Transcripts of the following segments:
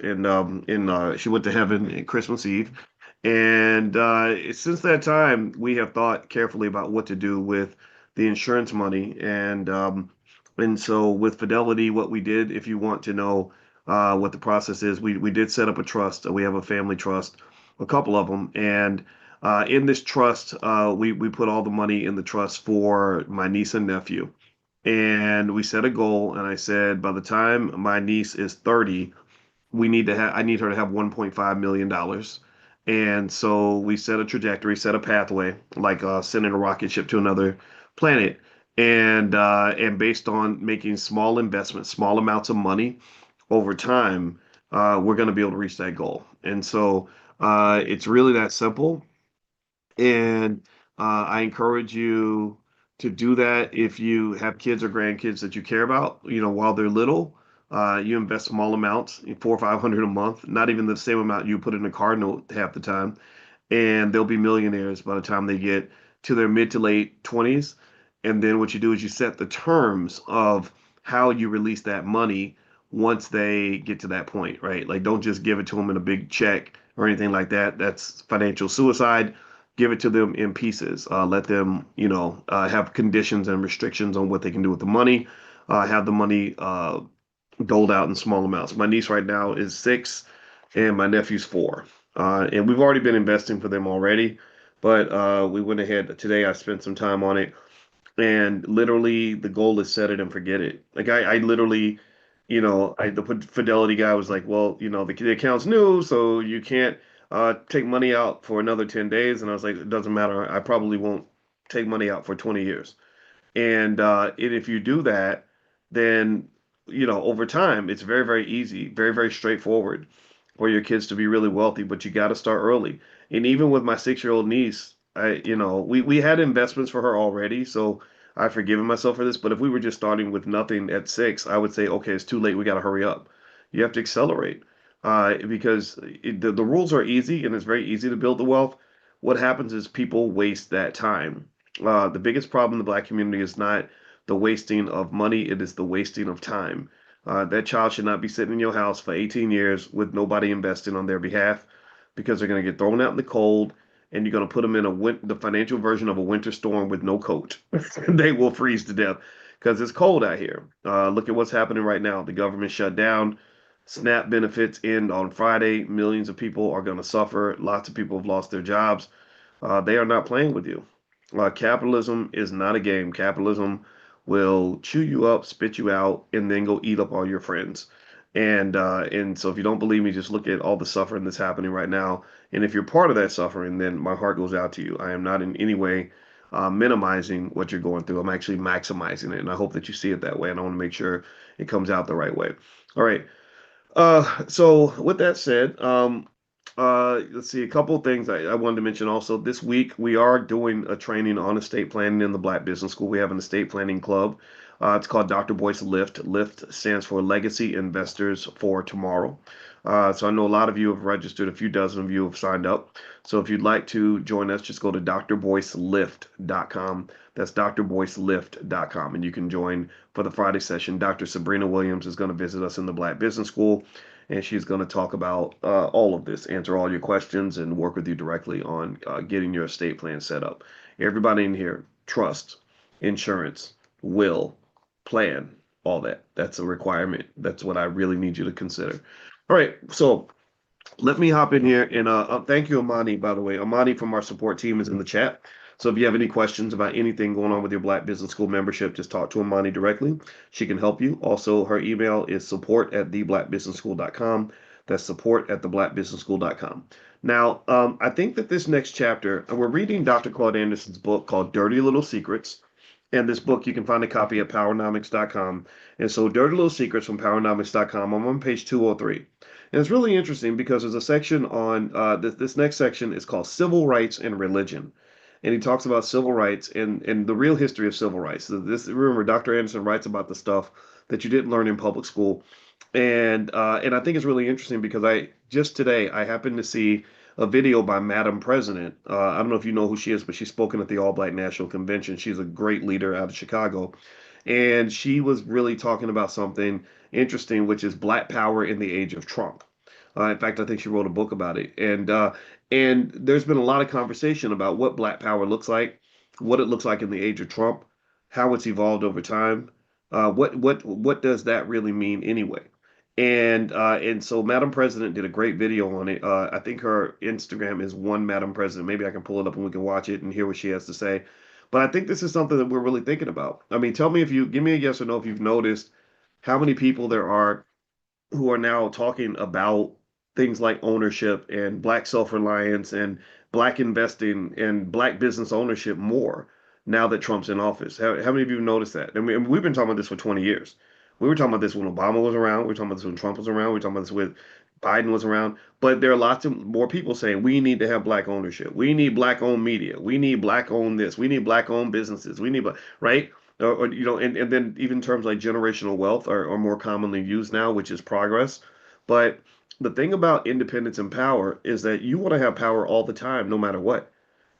and she went to heaven at Christmas Eve. And since that time, we have thought carefully about what to do with the insurance money. And so with Fidelity, what we did, if you want to know what the process is, we did set up a trust. We have a family trust, a couple of them, and in this trust, we put all the money in the trust for my niece and nephew. And we set a goal, and I said, by the time my niece is 30, I need her to have $1.5 million dollars. And so we set a trajectory, set a pathway, like sending a rocket ship to another planet. And based on making small investments, small amounts of money over time, we're going to be able to reach that goal. And so it's really that simple. And I encourage you to do that if you have kids or grandkids that you care about, while they're little. You invest small amounts, 400 or 500 a month, not even the same amount you put in a car note half the time, and they'll be millionaires by the time they get to their mid to late 20s. And then what you do is you set the terms of how you release that money once they get to that point, right? Like, don't just give it to them in a big check or anything like that. That's financial suicide. Give it to them in pieces. Let them, have conditions and restrictions on what they can do with the money. Have the money doled out in small amounts. My niece right now is 6, and my nephew's 4. And we've already been investing for them already, but we went ahead today. I spent some time on it, and literally the goal is set it and forget it. Like I literally, the Fidelity guy was like, well, the account's new, so you can't take money out for another 10 days. And I was like, it doesn't matter. I probably won't take money out for 20 years. And if you do that, then over time, it's very, very easy, very, very straightforward for your kids to be really wealthy. But you got to start early. And even with my 6-year-old niece, we had investments for her already, so I've forgiven myself for this. But if we were just starting with nothing at 6, I would say, okay, it's too late. We got to hurry up. You have to accelerate, because the rules are easy and it's very easy to build the wealth. What happens is people waste that time. The biggest problem in the black community is not the wasting of money, it is the wasting of time. That child should not be sitting in your house for 18 years with nobody investing on their behalf, because they're going to get thrown out in the cold, and you're going to put them in the financial version of a winter storm with no coat. They will freeze to death because it's cold out here. Look at what's happening right now. The government shut down. SNAP benefits end on Friday. Millions of people are going to suffer. Lots of people have lost their jobs. They are not playing with you. Capitalism is not a game. Capitalism will chew you up, spit you out, and then go eat up all your friends. And so if you don't believe me, just look at all the suffering that's happening right now. And if you're part of that suffering, then my heart goes out to you. I am not in any way minimizing what you're going through. I'm actually maximizing it, and I hope that you see it that way. And I want to make sure it comes out the right way. All right. So with that said, let's see, a couple of things I wanted to mention also. This week, we are doing a training on estate planning in the Black Business School. We have an estate planning club. It's called Dr. Boyce Lift. Lift stands for Legacy Investors for Tomorrow. So I know a lot of you have registered, a few dozen of you have signed up. So if you'd like to join us, just go to drboycelift.com. That's drboycelift.com, and you can join for the Friday session. Dr. Sabrina Williams is going to visit us in the Black Business School, and she's going to talk about all of this, answer all your questions, and work with you directly on getting your estate plan set up. Everybody in here, trust, insurance, will, plan, all that. That's a requirement. That's what I really need you to consider. All right, so let me hop in here and thank you, Amani, by the way. Amani from our support team is in the chat. So if you have any questions about anything going on with your Black Business School membership, just talk to Amani directly. She can help you. Also, her email is support@theblackbusinessschool.com. That's support@theblackbusinessschool.com. Now, I think that this next chapter, we're reading Dr. Claude Anderson's book called Dirty Little Secrets. And this book, you can find a copy at powernomics.com. And so, Dirty Little Secrets from powernomics.com. I'm on page 203. And it's really interesting because there's a section on this next section is called Civil Rights and Religion. And he talks about civil rights and the real history of civil rights. So remember, Dr. Anderson writes about the stuff that you didn't learn in public school. And I think it's really interesting because just today I happened to see a video by Madam President. I don't know if you know who she is, but she's spoken at the All Black National Convention. She's a great leader out of Chicago. And she was really talking about something interesting, which is Black power in the age of Trump. In fact, I think she wrote a book about it. And there's been a lot of conversation about what Black Power looks like, what it looks like in the age of Trump, how it's evolved over time. What does that really mean anyway? And so Madam President did a great video on it. I think her Instagram is one Madam President. Maybe I can pull it up and we can watch it and hear what she has to say. But I think this is something that we're really thinking about. I mean, tell me if you give me a yes or no if you've noticed how many people there are who are now talking about things like ownership and black self-reliance and black investing and black business ownership more now that Trump's in office. How many of you have noticed that? I mean, we've been talking about this for 20 years. We were talking about this when Obama was around. We were talking about this when Trump was around. We were talking about this with Biden was around. But there are lots of more people saying we need to have black ownership. We need black owned media. We need black owned this. We need black owned businesses. We need, right? And then even terms like generational wealth are more commonly used now, which is progress. But the thing about independence and power is that you want to have power all the time, no matter what.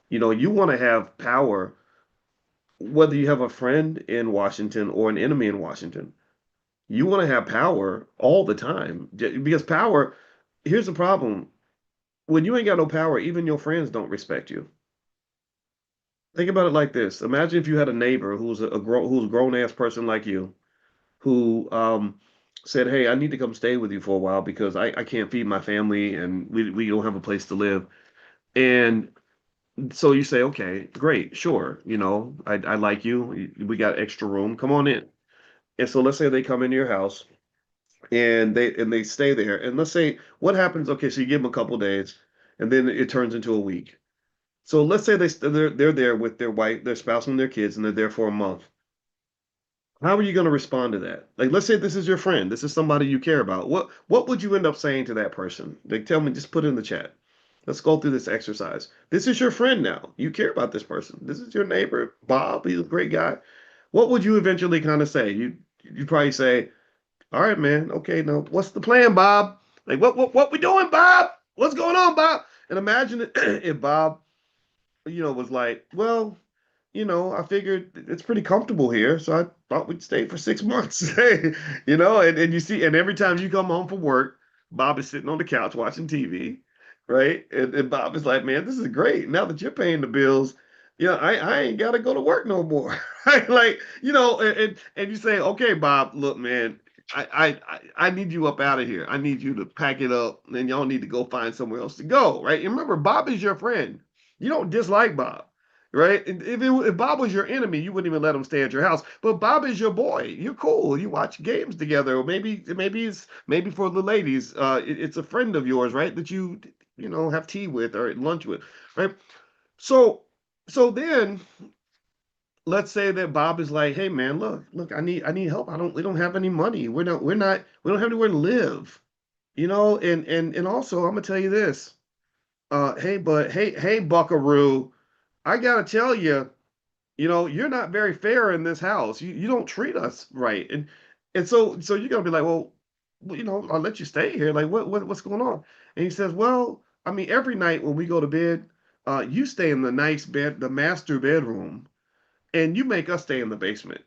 You want to have power whether you have a friend in Washington or an enemy in Washington. You want to have power all the time because power, here's the problem. When you ain't got no power, even your friends don't respect you. Think about it like this. Imagine if you had a neighbor who's a grown ass person like you who said, "Hey, I need to come stay with you for a while because I can't feed my family and we don't have a place to live." And so you say, "Okay, great, sure. I like you. We got extra room. Come on in." And so let's say they come into your house and they stay there. And let's say what happens, okay, so you give them a couple days and then it turns into a week. So let's say they're there with their wife, their spouse, and their kids, and they're there for a month. How are you going to respond to that? Like, let's say this is your friend. This is somebody you care about. What would you end up saying to that person? Like, tell me, just put it in the chat. Let's go through this exercise. This is your friend now. You care about this person. This is your neighbor, Bob. He's a great guy. What would you eventually kind of say? You'd probably say, "All right, man. Okay, now what's the plan, Bob? Like, what we doing, Bob? What's going on, Bob?" And imagine if Bob, was like, "Well, I figured it's pretty comfortable here, so I thought we'd stay for 6 months." And you see, and every time you come home from work, Bob is sitting on the couch watching TV, right? And Bob is like, "Man, this is great. Now that you're paying the bills, I ain't got to go to work no more." Right? Like, and you say, "Okay, Bob, look, man, I need you up out of here. I need you to pack it up, and y'all need to go find somewhere else to go." Right? And remember, Bob is your friend. You don't dislike Bob. Right? And if Bob was your enemy, you wouldn't even let him stay at your house. But Bob is your boy. You're cool. You watch games together, or maybe for the ladies, it's a friend of yours, right? That you have tea with or lunch with, right? So so then let's say that Bob is like, "Hey man, look, I need help. We don't have any money. We don't have anywhere to live, and also I'm gonna tell you this. Hey, Buckaroo, I gotta tell you, you're not very fair in this house. You don't treat us right." And so you're gonna be like, well, I'll let you stay here. Like, what's going on? And he says, "Well, I mean, every night when we go to bed, you stay in the nice bed, the master bedroom, and you make us stay in the basement.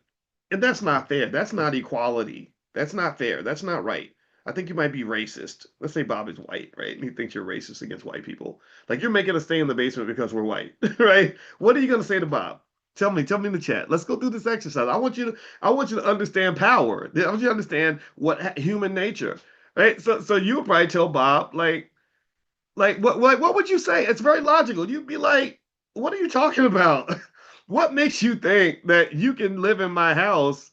And that's not fair. That's not equality. That's not fair. That's not right. I think you might be racist." Let's say Bob is white, right? And he thinks you're racist against white people. Like you're making us stay in the basement because we're white, right? What are you going to say to Bob? Tell me in the chat. Let's go through this exercise. I want you to understand power. I want you to understand human nature, right? So you would probably tell Bob what would you say? It's very logical. You'd be like, "What are you talking about? What makes you think that you can live in my house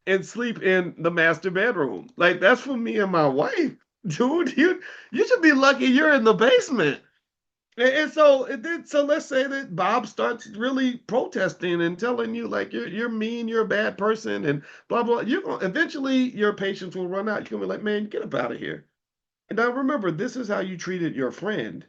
and sleep in the master bedroom? Like that's for me and my wife, dude. You should be lucky you're in the basement." And so let's say that Bob starts really protesting and telling you like you're mean, you're a bad person, and blah blah. You're going eventually your patience will run out. You're gonna be like, "Man, get up out of here." And now remember, this is how you treated your friend.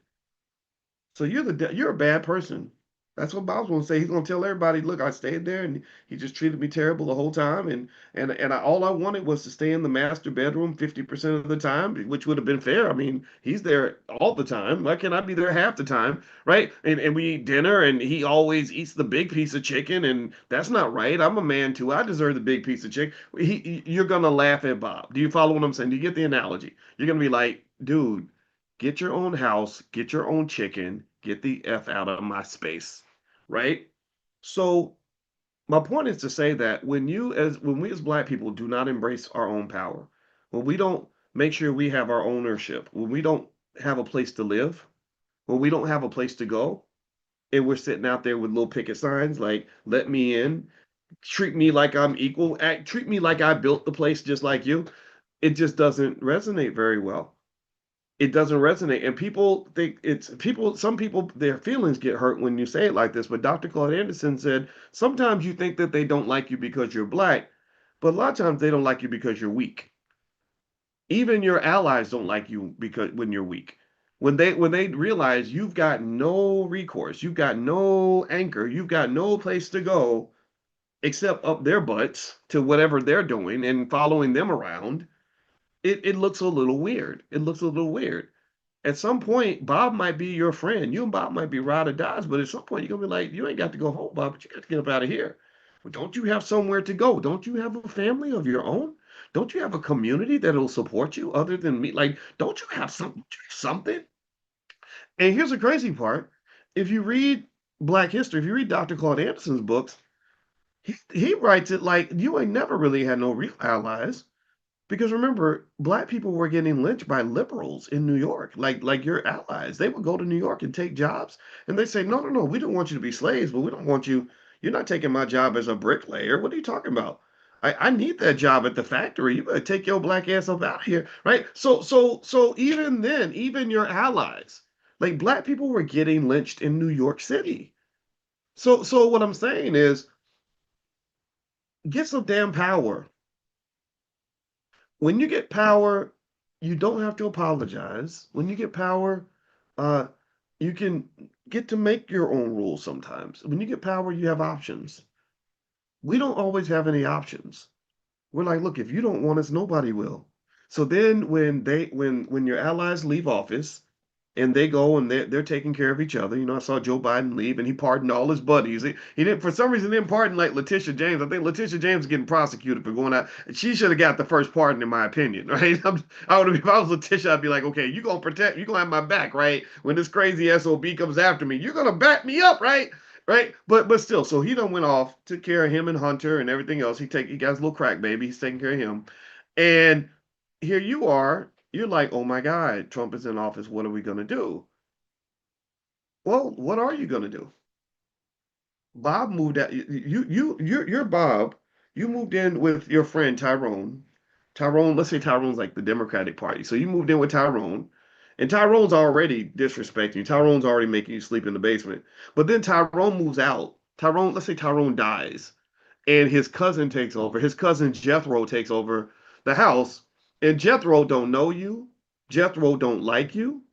So you're a bad person. That's what Bob's gonna say. He's gonna tell everybody, look, I stayed there and he just treated me terrible the whole time. All I wanted was to stay in the master bedroom 50% of the time, which would have been fair. I mean, he's there all the time. Why can't I be there half the time? Right? And we eat dinner and he always eats the big piece of chicken, and that's not right. I'm a man too. I deserve the big piece of chicken. You're gonna laugh at Bob. Do you follow what I'm saying? Do you get the analogy? You're gonna be like, dude, get your own house, get your own chicken, get the F out of my space, right? So my point is to say that when we as black people do not embrace our own power, when we don't make sure we have our ownership, when we don't have a place to live, when we don't have a place to go, and we're sitting out there with little picket signs like "Let me in," treat me like I'm equal, treat me like I built the place just like you, it just doesn't resonate very well. It doesn't resonate, and people think it's people some people, their feelings get hurt when you say it like this. But Dr. Claude Anderson said sometimes you think that they don't like you because you're black, but a lot of times they don't like you because you're weak. Even your allies don't like you because when you're weak, when they realize you've got no recourse, you've got no anchor, you've got no place to go except up their butts to whatever they're doing and following them around. It looks a little weird. It looks a little weird. At some point, Bob might be your friend. You and Bob might be ride or dies, but at some point, you're gonna be like, you ain't got to go home, Bob, but you got to get up out of here. Well, don't you have somewhere to go? Don't you have a family of your own? Don't you have a community that'll support you other than me? Like, don't you have something? And here's the crazy part. If you read Black History, if you read Dr. Claude Anderson's books, he writes it like you ain't never really had no real allies. Because remember, black people were getting lynched by liberals in New York, like your allies. They would go to New York and take jobs, and they say, "No, no, no, we don't want you to be slaves, but we don't want you. You're not taking my job as a bricklayer. What are you talking about? I need that job at the factory. You better take your black ass up out of here, right?" So even then, even your allies, like black people, were getting lynched in New York City. So what I'm saying is, get some damn power. When you get power, you don't have to apologize. When you get power, uh, you can get to make your own rules sometimes. When you get power, you have options. We don't always have any options. We're like, look, if you don't want us, nobody will. So then when your allies leave office and they go and they're taking care of each other. I saw Joe Biden leave and he pardoned all his buddies. He didn't, for some reason, didn't pardon like Letitia James. I think Letitia James is getting prosecuted for going out. She should have got the first pardon, in my opinion, right? I would have, if I was Letitia, I'd be like, okay, you gonna have my back, right? When this crazy SOB comes after me, you're gonna back me up, right? Right? But still, so he done went off, took care of him and Hunter and everything else. He got his little crack baby. He's taking care of him. And here you are. You're like, oh my God, Trump is in office. What are we gonna do? Well, what are you gonna do? Bob moved out. You're Bob. You moved in with your friend Tyrone. Tyrone, let's say Tyrone's like the Democratic Party. So you moved in with Tyrone, and Tyrone's already disrespecting you. Tyrone's already making you sleep in the basement. But then Tyrone moves out. Tyrone, let's say Tyrone dies, and his cousin takes over. His cousin Jethro takes over the house, and Jethro don't know you. Jethro don't like you.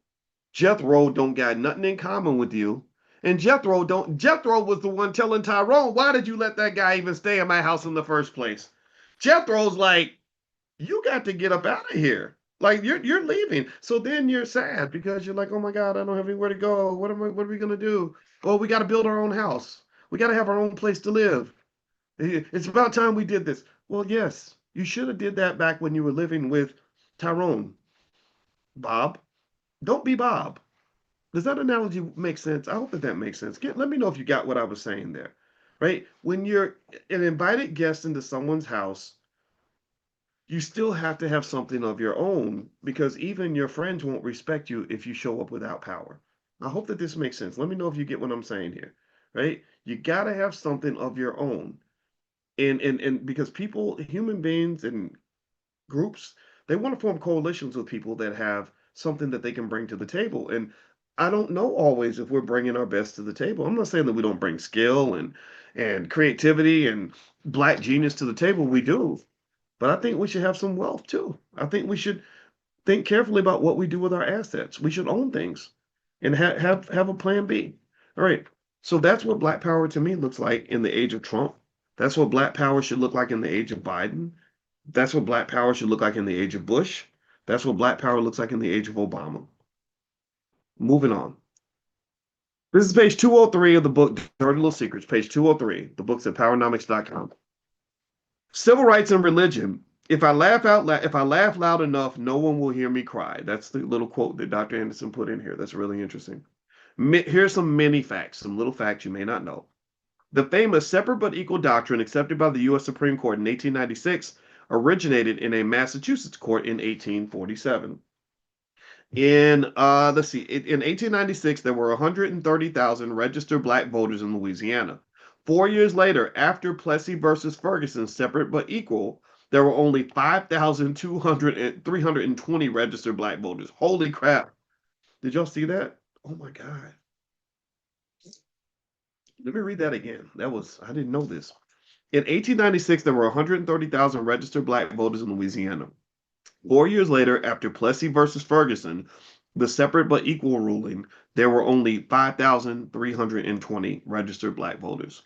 Jethro don't got nothing in common with you. And Jethro was the one telling Tyrone, why did you let that guy even stay in my house in the first place? Jethro's like, you got to get up out of here. Like you're leaving. So then you're sad because you're like, oh my God, I don't have anywhere to go. What are we gonna do? Oh, we gotta build our own house. We gotta have our own place to live. It's about time we did this. Well, yes, you should have did that back when you were living with Tyrone. Bob. Don't be Bob. Does that analogy make sense? I hope that makes sense. Let me know if you got what I was saying there, right? When you're an invited guest into someone's house, you still have to have something of your own because even your friends won't respect you if you show up without power. I hope that this makes sense. Let me know if you get what I'm saying here, right? You got to have something of your own. And because people, human beings and groups, they want to form coalitions with people that have something that they can bring to the table. And I don't know always if we're bringing our best to the table. I'm not saying that we don't bring skill and creativity and black genius to the table. We do. But I think we should have some wealth too. I think we should think carefully about what we do with our assets. We should own things and have a plan B. All right. So that's what Black Power to me looks like in the age of Trump. That's what Black Power should look like in the age of Biden. That's what Black Power should look like in the age of Bush. That's what Black Power looks like in the age of Obama. Moving on. This is page 203 of the book Dirty Little Secrets, page 203. The book's at powernomics.com. Civil rights and religion. If I laugh loud enough, no one will hear me cry. That's the little quote that Dr. Anderson put in here. That's really interesting. Here's some mini facts, some little facts you may not know. The famous separate but equal doctrine accepted by the U.S. Supreme Court in 1896 originated in a Massachusetts court in 1847. In 1896, there were 130,000 registered black voters in Louisiana. 4 years later, after Plessy versus Ferguson, separate but equal, there were only 5,320 registered black voters. Holy crap. Did y'all see that? Oh my God. Let me read that again. I didn't know this. In 1896, there were 130,000 registered black voters in Louisiana. 4 years later, after Plessy versus Ferguson, the separate but equal ruling, there were only 5,320 registered black voters.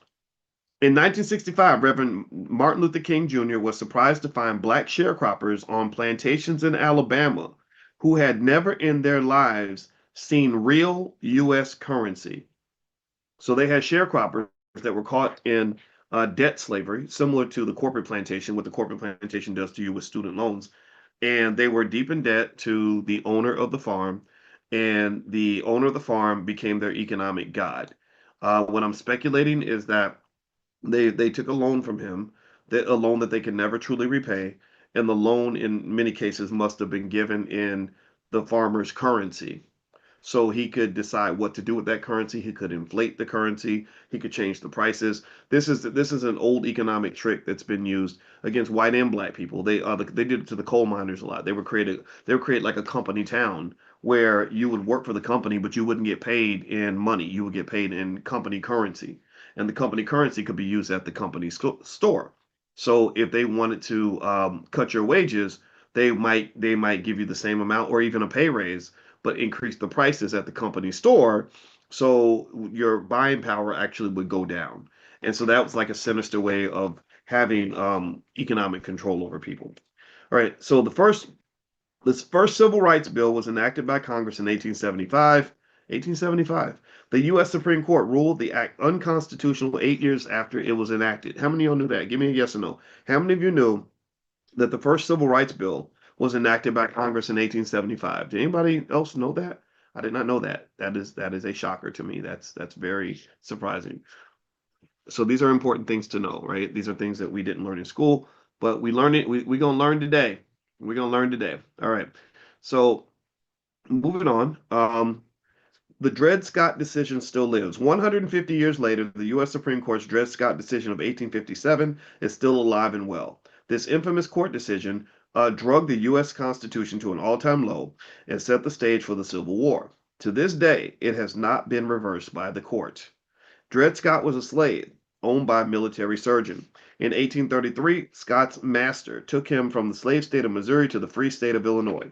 In 1965, Reverend Martin Luther King Jr. was surprised to find black sharecroppers on plantations in Alabama who had never in their lives seen real U.S. currency. So they had sharecroppers that were caught in debt slavery, similar to the corporate plantation, what the corporate plantation does to you with student loans. And they were deep in debt to the owner of the farm, and the owner of the farm became their economic god. What I'm speculating is that they took a loan from him, a loan that they could never truly repay, and the loan in many cases must have been given in the farmer's currency. So he could decide what to do with that currency. He could inflate the currency. He could change the prices. This is an old economic trick that's been used against white and black people. They did it to the coal miners a lot. They would create like a company town where you would work for the company, but you wouldn't get paid in money. You would get paid in company currency, and the company currency could be used at the company store. So if they wanted to cut your wages, they might give you the same amount or even a pay raise, but increase the prices at the company store, so your buying power actually would go down. And so that was like a sinister way of having economic control over people. All right, so this first civil rights bill was enacted by Congress in 1875. 1875. The U.S. Supreme Court ruled the act unconstitutional 8 years after it was enacted. How many of y'all knew that? Give me a yes or no. How many of you knew that the first civil rights bill was enacted by Congress in 1875? Did anybody else know that? I did not know that. That is a shocker to me. That's very surprising. So these are important things to know, right? These are things that we didn't learn in school, but we learned it. We gonna learn today. We're gonna learn today. All right. So moving on. The Dred Scott decision still lives. 150 years later, the U.S. Supreme Court's Dred Scott decision of 1857 is still alive and well. This infamous court decision drugged the U.S. Constitution to an all-time low and set the stage for the Civil War. To this day, it has not been reversed by the court. Dred Scott was a slave owned by a military surgeon. In 1833, Scott's master took him from the slave state of Missouri to the free state of Illinois.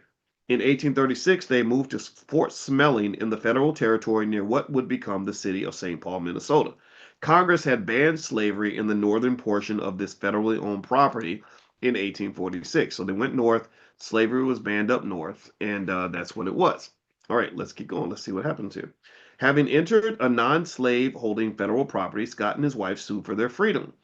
In 1836, they moved to Fort Snelling in the federal territory near what would become the city of St. Paul, Minnesota. Congress had banned slavery in the northern portion of this federally owned property in 1846. So they went north, slavery was banned up north, and that's what it was. All right, let's keep going. Let's see what happens here. Having entered a non-slave holding federal property, Scott and his wife sued for their freedom.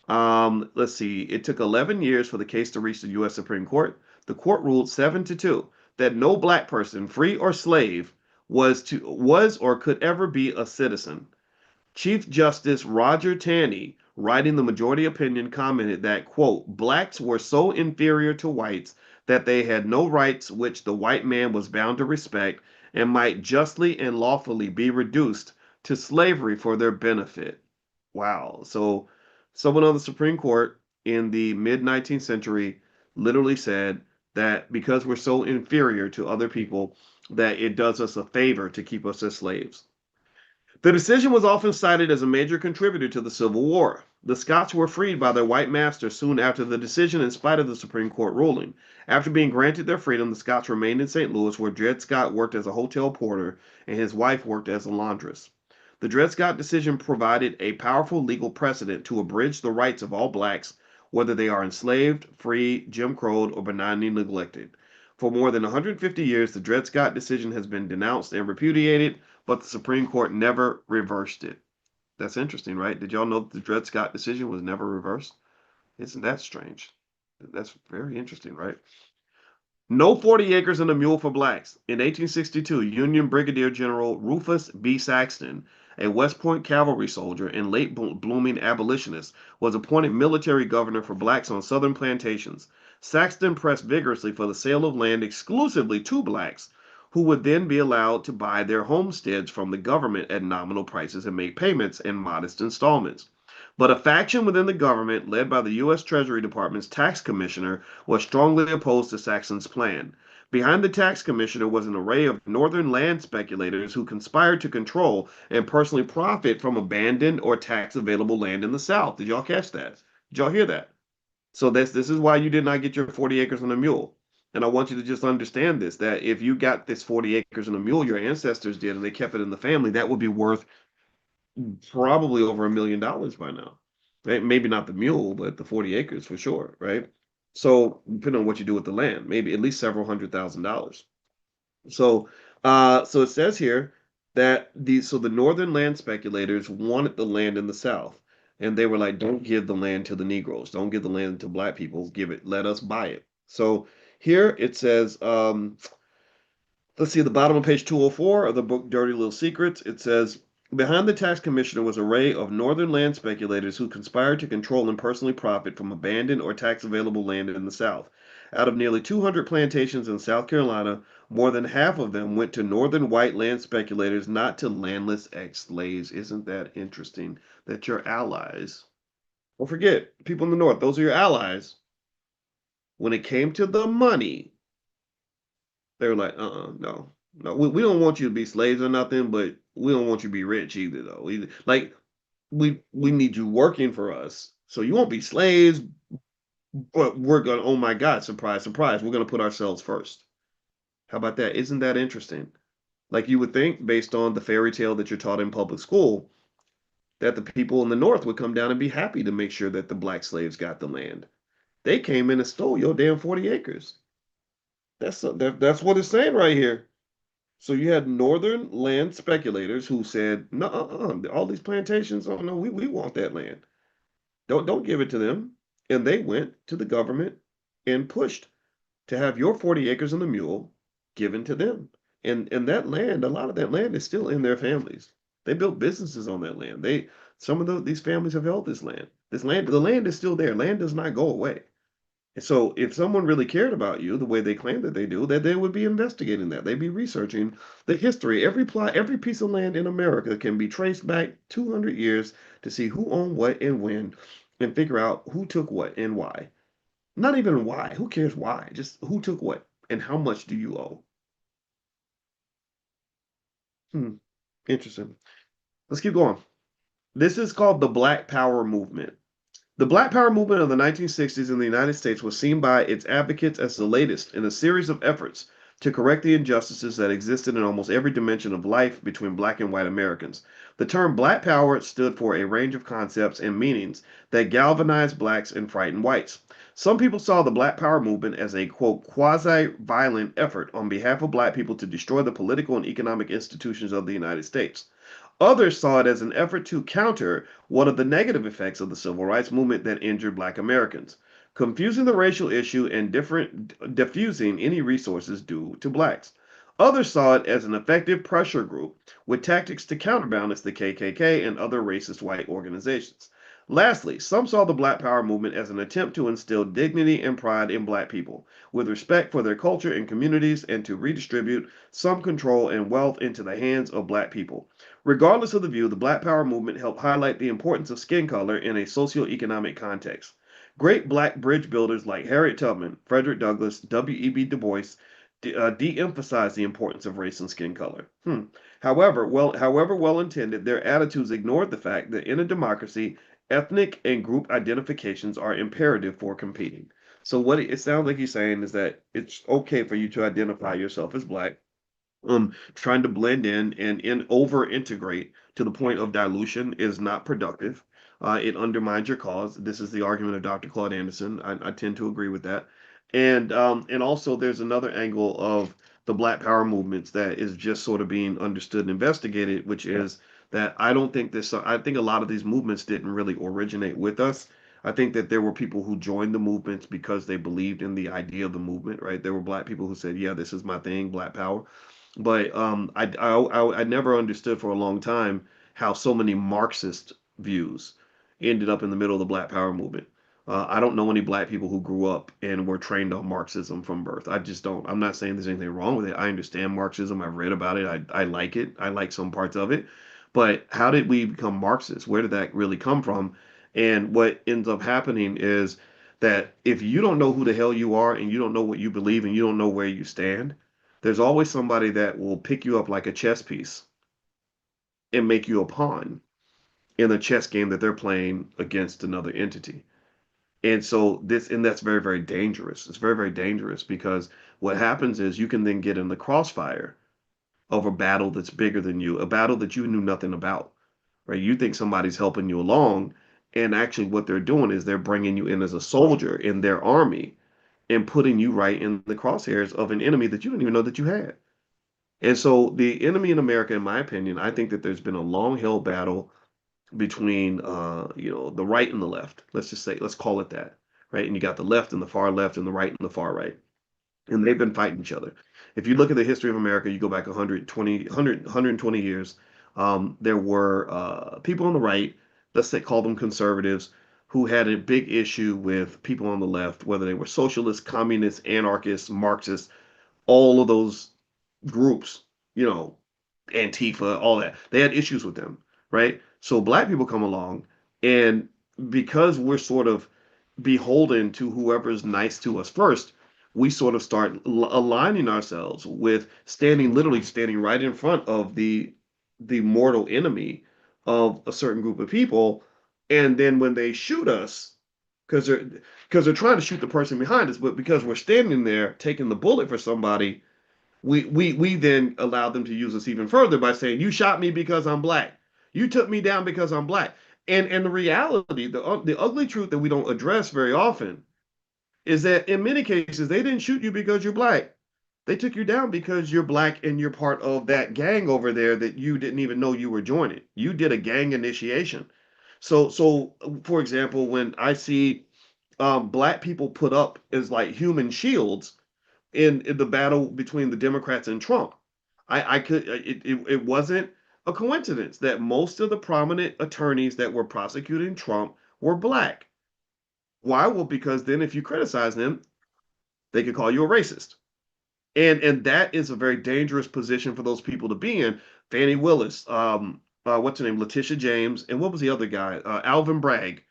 Let's see. It took 11 years for the case to reach the U.S. Supreme Court. The court ruled 7-2 that no black person, free or slave, was or could ever be a citizen. Chief Justice Roger Taney, writing the majority opinion, commented that, quote, blacks were so inferior to whites that they had no rights which the white man was bound to respect and might justly and lawfully be reduced to slavery for their benefit. Wow. So someone on the Supreme Court in the mid 19th century literally said that because we're so inferior to other people, that it does us a favor to keep us as slaves. The decision was often cited as a major contributor to the Civil War. The Scots were freed by their white masters soon after the decision in spite of the Supreme Court ruling. After being granted their freedom, the Scots remained in St. Louis, where Dred Scott worked as a hotel porter and his wife worked as a laundress. The Dred Scott decision provided a powerful legal precedent to abridge the rights of all blacks, whether they are enslaved, free, Jim Crowed, or benignly neglected. For more than 150 years, the Dred Scott decision has been denounced and repudiated, but the Supreme Court never reversed it. That's interesting, right? Did y'all know that the Dred Scott decision was never reversed? Isn't that strange? That's very interesting, right? No 40 acres and a mule for blacks. In 1862, Union Brigadier General Rufus B. Saxton, a West Point cavalry soldier and late blooming abolitionist, was appointed military governor for blacks on southern plantations. Saxton pressed vigorously for the sale of land exclusively to blacks, who would then be allowed to buy their homesteads from the government at nominal prices and make payments in modest installments. But a faction within the government, led by the U.S. Treasury Department's tax commissioner, was strongly opposed to Saxon's plan. Behind the tax commissioner was an array of northern land speculators who conspired to control and personally profit from abandoned or tax available land in the South. Did y'all catch that? Did y'all hear that? So this is why you did not get your 40 acres and a mule. And I want you to just understand this, that if you got this 40 acres and a mule, your ancestors did, and they kept it in the family, that would be worth probably over $1 million by now. Right? Maybe not the mule, but the 40 acres for sure, right? So depending on what you do with the land, maybe at least several $100,000. So so it says here that the northern land speculators wanted the land in the South. And they were like, don't give the land to the Negroes, don't give the land to black people, give it, let us buy it. So here it says, let's see, at the bottom of page 204 of the book Dirty Little Secrets, it says, behind the tax commissioner was an array of northern land speculators who conspired to control and personally profit from abandoned or tax available land in the South. Out of nearly 200 plantations in South Carolina, more than half of them went to northern white land speculators, not to landless ex-slaves. Isn't that interesting that your allies, don't forget, people in the North, those are your allies. When it came to the money, they were like, no, no, we don't want you to be slaves or nothing, but we don't want you to be rich either, though. Like, we need you working for us, so you won't be slaves, but we're gonna, oh my God, surprise, surprise, we're gonna put ourselves first. How about that? Isn't that interesting? Like you would think, based on the fairy tale that you're taught in public school, that the people in the North would come down and be happy to make sure that the black slaves got the land. They came in and stole your damn 40 acres. That's what it's saying right here. So you had northern land speculators who said, no, all these plantations, oh no, we want that land. Don't give it to them. And they went to the government and pushed to have your 40 acres and a mule given to them. And that land, a lot of that land is still in their families. They built businesses on that land. Some of these families have held this land. The land is still there. Land does not go away. So if someone really cared about you the way they claim that they do, that they would be investigating that. They'd be researching the history. Every plot, every piece of land in America can be traced back 200 years to see who owned what and when, and figure out who took what and why. Not even why. Who cares why? Just who took what and how much do you owe? Hmm. Interesting. Let's keep going. This is called the Black Power movement. The Black Power movement of the 1960s in the United States was seen by its advocates as the latest in a series of efforts to correct the injustices that existed in almost every dimension of life between black and white Americans. The term Black Power stood for a range of concepts and meanings that galvanized blacks and frightened whites. Some people saw the Black Power movement as a, quote, quasi-violent effort on behalf of black people to destroy the political and economic institutions of the United States. Others saw it as an effort to counter one of the negative effects of the civil rights movement that injured black Americans, confusing the racial issue and diffusing any resources due to blacks. Others saw it as an effective pressure group with tactics to counterbalance the KKK and other racist white organizations. Lastly, some saw the Black Power movement as an attempt to instill dignity and pride in black people, with respect for their culture and communities, and to redistribute some control and wealth into the hands of black people. Regardless of the view, the Black Power movement helped highlight the importance of skin color in a socioeconomic context. Great black bridge builders like Harriet Tubman, Frederick Douglass, W.E.B. Du Bois de-emphasized the importance of race and skin color. However well intended, their attitudes ignored the fact that in a democracy, ethnic and group identifications are imperative for competing. So what it sounds like he's saying is that it's okay for you to identify yourself as black, Trying to blend in over integrate to the point of dilution is not productive. It undermines your cause. This is the argument of Dr. Claude Anderson. I tend to agree with that. And also there's another angle of the Black Power movements that is just sort of being understood and investigated, which is that I don't think this. I think a lot of these movements didn't really originate with us. I think that there were people who joined the movements because they believed in the idea of the movement, right? There were black people who said, "Yeah, this is my thing, Black Power." But I never understood for a long time how so many Marxist views ended up in the middle of the Black Power movement. I don't know any black people who grew up and were trained on Marxism from birth. I just don't. I'm not saying there's anything wrong with it. I understand Marxism. I've read about it. I like it. I like some parts of it. But how did we become Marxists? Where did that really come from? And what ends up happening is that if you don't know who the hell you are and you don't know what you believe and you don't know where you stand, there's always somebody that will pick you up like a chess piece and make you a pawn in a chess game that they're playing against another entity. And that's very, very dangerous. It's very, very dangerous because what happens is you can then get in the crossfire of a battle that's bigger than you, a battle that you knew nothing about, right? You think somebody's helping you along, and actually what they're doing is they're bringing you in as a soldier in their army and putting you right in the crosshairs of an enemy that you didn't even know that you had. And so the enemy in America, in my opinion, I think that there's been a long held battle between the right and the left. Let's just say, let's call it that, right? And you got the left and the far left and the right and the far right. And they've been fighting each other. If you look at the history of America, you go back 120 years, there were people on the right, let's say call them conservatives, who had a big issue with people on the left, whether they were socialists, communists, anarchists, Marxists, all of those groups, you know, Antifa, all that. They had issues with them, right? So black people come along, and because we're sort of beholden to whoever's nice to us first, we sort of start aligning ourselves with literally standing right in front of the mortal enemy of a certain group of people, and then when they shoot us, because they're trying to shoot the person behind us, but because we're standing there taking the bullet for somebody, we then allowed them to use us even further by saying, "You shot me because I'm black. You took me down because I'm black." And the reality, the ugly truth that we don't address very often is that in many cases they didn't shoot you because you're black. They took you down because you're black and you're part of that gang over there that you didn't even know you were joining. You did a gang initiation. So for example, when I see black people put up as like human shields in the battle between the Democrats and Trump. I could it wasn't a coincidence that most of the prominent attorneys that were prosecuting Trump were black. Why? Well, because then if you criticize them, they could call you a racist. And that is a very dangerous position for those people to be in. Fannie Willis, what's her name? Letitia James, and what was the other guy? Alvin Bragg,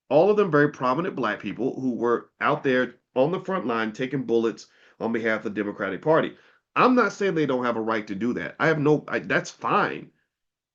all of them very prominent black people who were out there on the front line taking bullets on behalf of the Democratic Party. I'm not saying they don't have a right to do that. That's fine.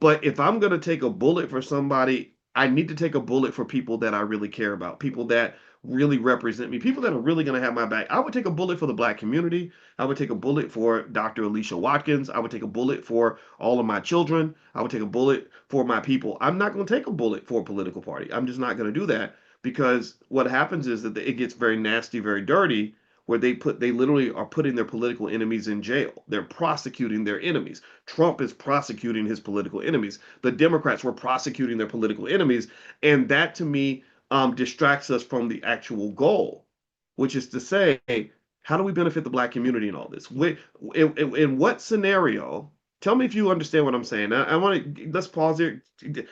But if I'm going to take a bullet for somebody, I need to take a bullet for people that I really care about, people that really represent me, people that are really going to have my back. I would take a bullet for the black community. I would take a bullet for Dr. Alicia Watkins. I would take a bullet for all of my children. I would take a bullet for my people. I'm not going to take a bullet for a political party. I'm just not going to do that because what happens is that it gets very nasty, very dirty, where they literally are putting their political enemies in jail. They're prosecuting their enemies. Trump is prosecuting his political enemies. The Democrats were prosecuting their political enemies. And that to me distracts us from the actual goal, which is to say, how do we benefit the black community in all this? In what scenario? Tell me if you understand what I'm saying. I want to let's pause here.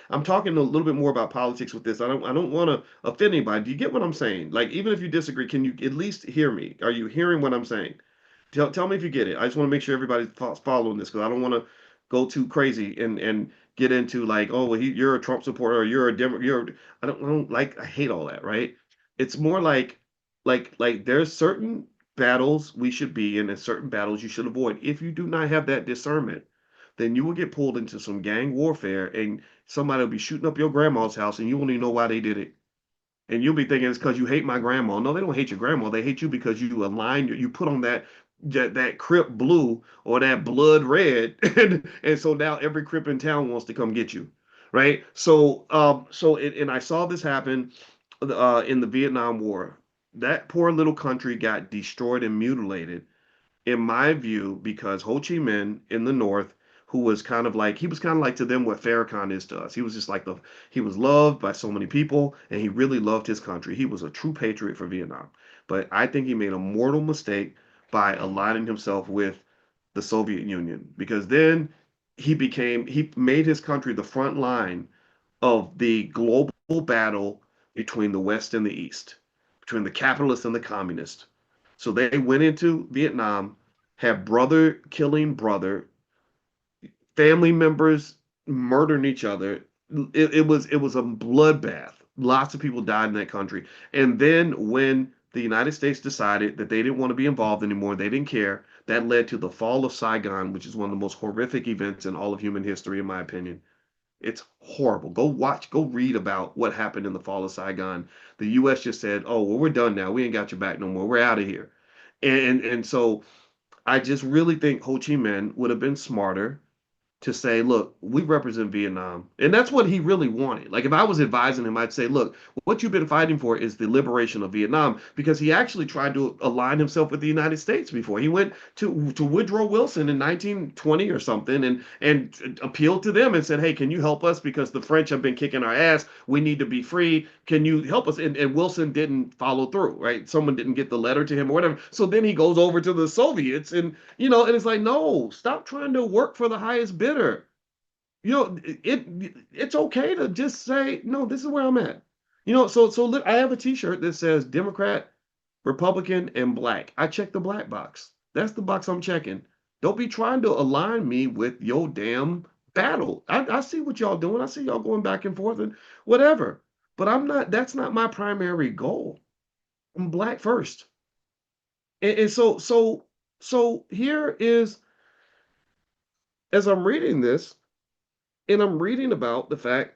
I'm talking a little bit more about politics with this. I don't want to offend anybody. Do you get what I'm saying? Like even if you disagree, can you at least hear me? Are you hearing what I'm saying? Tell me if you get it. I just want to make sure everybody's following this because I don't want to go too crazy and get into like, oh, well, you're a Trump supporter or you're a Democrat. I don't like. I hate all that. Right? It's more like there's certain battles we should be in and certain battles you should avoid. If you do not have that discernment, then you will get pulled into some gang warfare and somebody will be shooting up your grandma's house and you won't even know why they did it. And you'll be thinking it's because you hate my grandma. No, they don't hate your grandma. They hate you because you put on that that Crip blue or that blood red, and so now every Crip in town wants to come get you, right? And I saw this happen in the Vietnam War. That poor little country got destroyed and mutilated, in my view, because Ho Chi Minh in the North, who was kind of like, he was kind of like to them what Farrakhan is to us. He was just like he was loved by so many people, and he really loved his country. He was a true patriot for Vietnam. But I think he made a mortal mistake by aligning himself with the Soviet Union, because then he made his country the front line of the global battle between the West and the East, between the capitalists and the communists. So they went into Vietnam, had brother killing brother, family members murdering each other. It was a bloodbath. Lots of people died in that country. And then when the United States decided that they didn't want to be involved anymore, they didn't care. That led to the fall of Saigon, which is one of the most horrific events in all of human history, in my opinion. It's horrible. Go watch, go read about what happened in the fall of Saigon. The U.S. just said, "Oh, well, we're done now. We ain't got your back no more. We're out of here." And so I just really think Ho Chi Minh would have been smarter to say, look, we represent Vietnam. And that's what he really wanted. Like, if I was advising him, I'd say, look, what you've been fighting for is the liberation of Vietnam, because he actually tried to align himself with the United States before. He went to Woodrow Wilson in 1920 or something, and appealed to them and said, hey, can you help us? Because the French have been kicking our ass. We need to be free. Can you help us? And Wilson didn't follow through, right? Someone didn't get the letter to him or whatever. So then he goes over to the Soviets, and it's like, no, stop trying to work for the highest bidder. It's okay to just say, no, this is where I'm at. So look, I have a T-shirt that says Democrat, Republican, and black. I check the black box. That's the box I'm checking. Don't be trying to align me with your damn battle. I see what y'all doing. I see y'all going back and forth and whatever. But I'm not. That's not my primary goal. I'm black first. And so here is, as I'm reading this, and I'm reading about the fact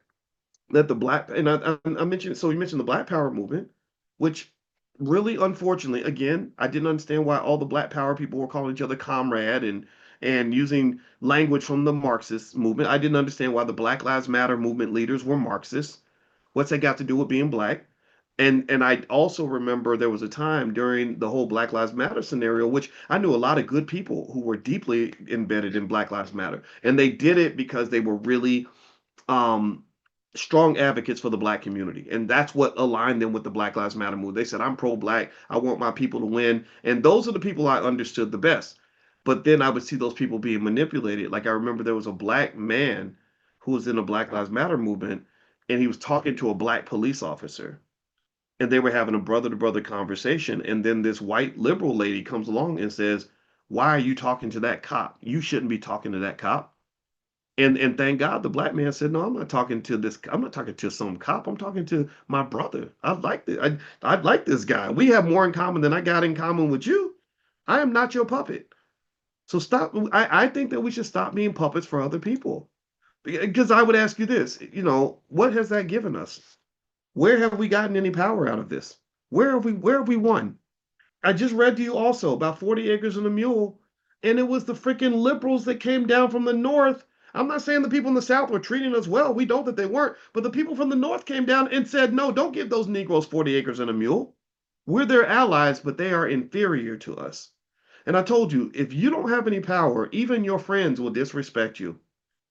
that the black, and I mentioned, so you mentioned the Black Power movement, which really, unfortunately, again, I didn't understand why all the Black Power people were calling each other comrade and using language from the Marxist movement. I didn't understand why the Black Lives Matter movement leaders were Marxists. What's that got to do with being black? And I also remember there was a time during the whole Black Lives Matter scenario, which I knew a lot of good people who were deeply embedded in Black Lives Matter, and they did it because they were really um, strong advocates for the black community. And that's what aligned them with the Black Lives Matter movement. They said, I'm pro-black. I want my people to win. And those are the people I understood the best. But then I would see those people being manipulated. Like, I remember there was a black man who was in the Black Lives Matter movement, and he was talking to a black police officer. And they were having a brother to brother conversation. And then this white liberal lady comes along and says, why are you talking to that cop? You shouldn't be talking to that cop. And thank God the black man said, no, I'm not talking to this. I'm not talking to some cop. I'm talking to my brother. I like this. I like this guy. We have more in common than I got in common with you. I am not your puppet. So stop. I think that we should stop being puppets for other people. Because I would ask you this, what has that given us? Where have we gotten any power out of this? Where have we won? I just read to you also about 40 acres and a mule, and it was the freaking liberals that came down from the north. I'm not saying the people in the south were treating us well. We know that they weren't. But the people from the north came down and said, no, don't give those Negroes 40 acres and a mule. We're their allies, but they are inferior to us. And I told you, if you don't have any power, even your friends will disrespect you.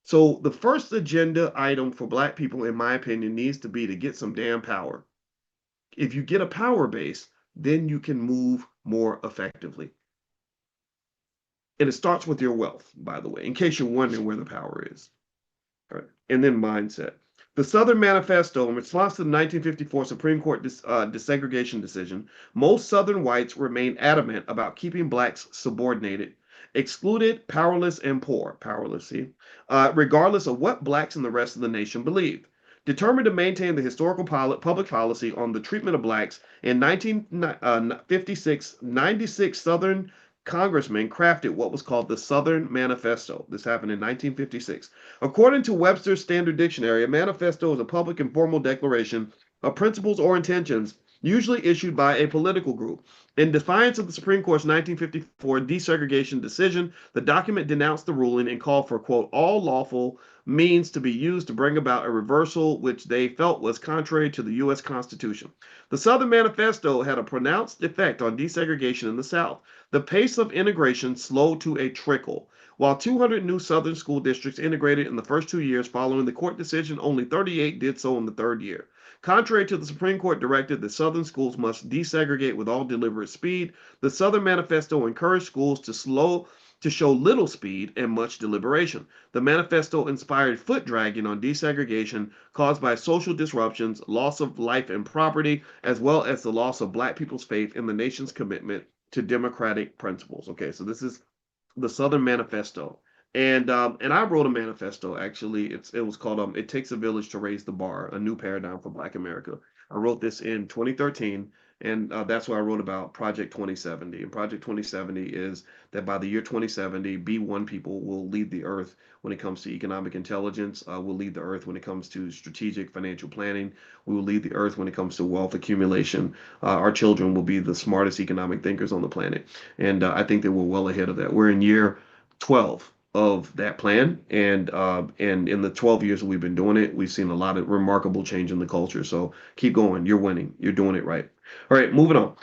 So the first agenda item for black people, in my opinion, needs to be to get some damn power. If you get a power base, then you can move more effectively. And it starts with your wealth, by the way, in case you're wondering where the power is. All right. And then mindset. The Southern Manifesto, in response to the 1954 Supreme Court desegregation decision, most Southern whites remain adamant about keeping blacks subordinated, excluded, powerless, and poor, powerless, see, regardless of what blacks and the rest of the nation believed. Determined to maintain the historical public policy on the treatment of blacks, in 1956, 96 Southern congressmen crafted what was called the Southern Manifesto. This happened in 1956. According to Webster's Standard Dictionary, a manifesto is a public and formal declaration of principles or intentions usually issued by a political group. In defiance of the Supreme Court's 1954 desegregation decision, the document denounced the ruling and called for, quote, all lawful means to be used to bring about a reversal which they felt was contrary to the U.S. Constitution. The Southern Manifesto had a pronounced effect on desegregation in the South. The pace of integration slowed to a trickle. While 200 new Southern school districts integrated in the first 2 years following the court decision, only 38 did so in the third year. Contrary to the Supreme Court directive that Southern schools must desegregate with all deliberate speed, the Southern Manifesto encouraged schools to show little speed and much deliberation. The manifesto inspired foot dragging on desegregation caused by social disruptions, loss of life and property, as well as the loss of black people's faith in the nation's commitment to democratic principles. Okay, so this is the Southern Manifesto. And I wrote a manifesto actually. It was called "It Takes a Village to Raise the Bar: A New Paradigm for Black America." I wrote this in 2013, and that's what I wrote about Project 2070. And Project 2070 is that by the year 2070, B1 people will lead the earth when it comes to economic intelligence. Will lead the earth when it comes to strategic financial planning. We will lead the earth when it comes to wealth accumulation. Our children will be the smartest economic thinkers on the planet, and I think that we're well ahead of that. We're in year 12 of that plan, and in the 12 years that we've been doing it, we've seen a lot of remarkable change in the culture. So keep going. You're winning. You're doing it right. All right, moving on.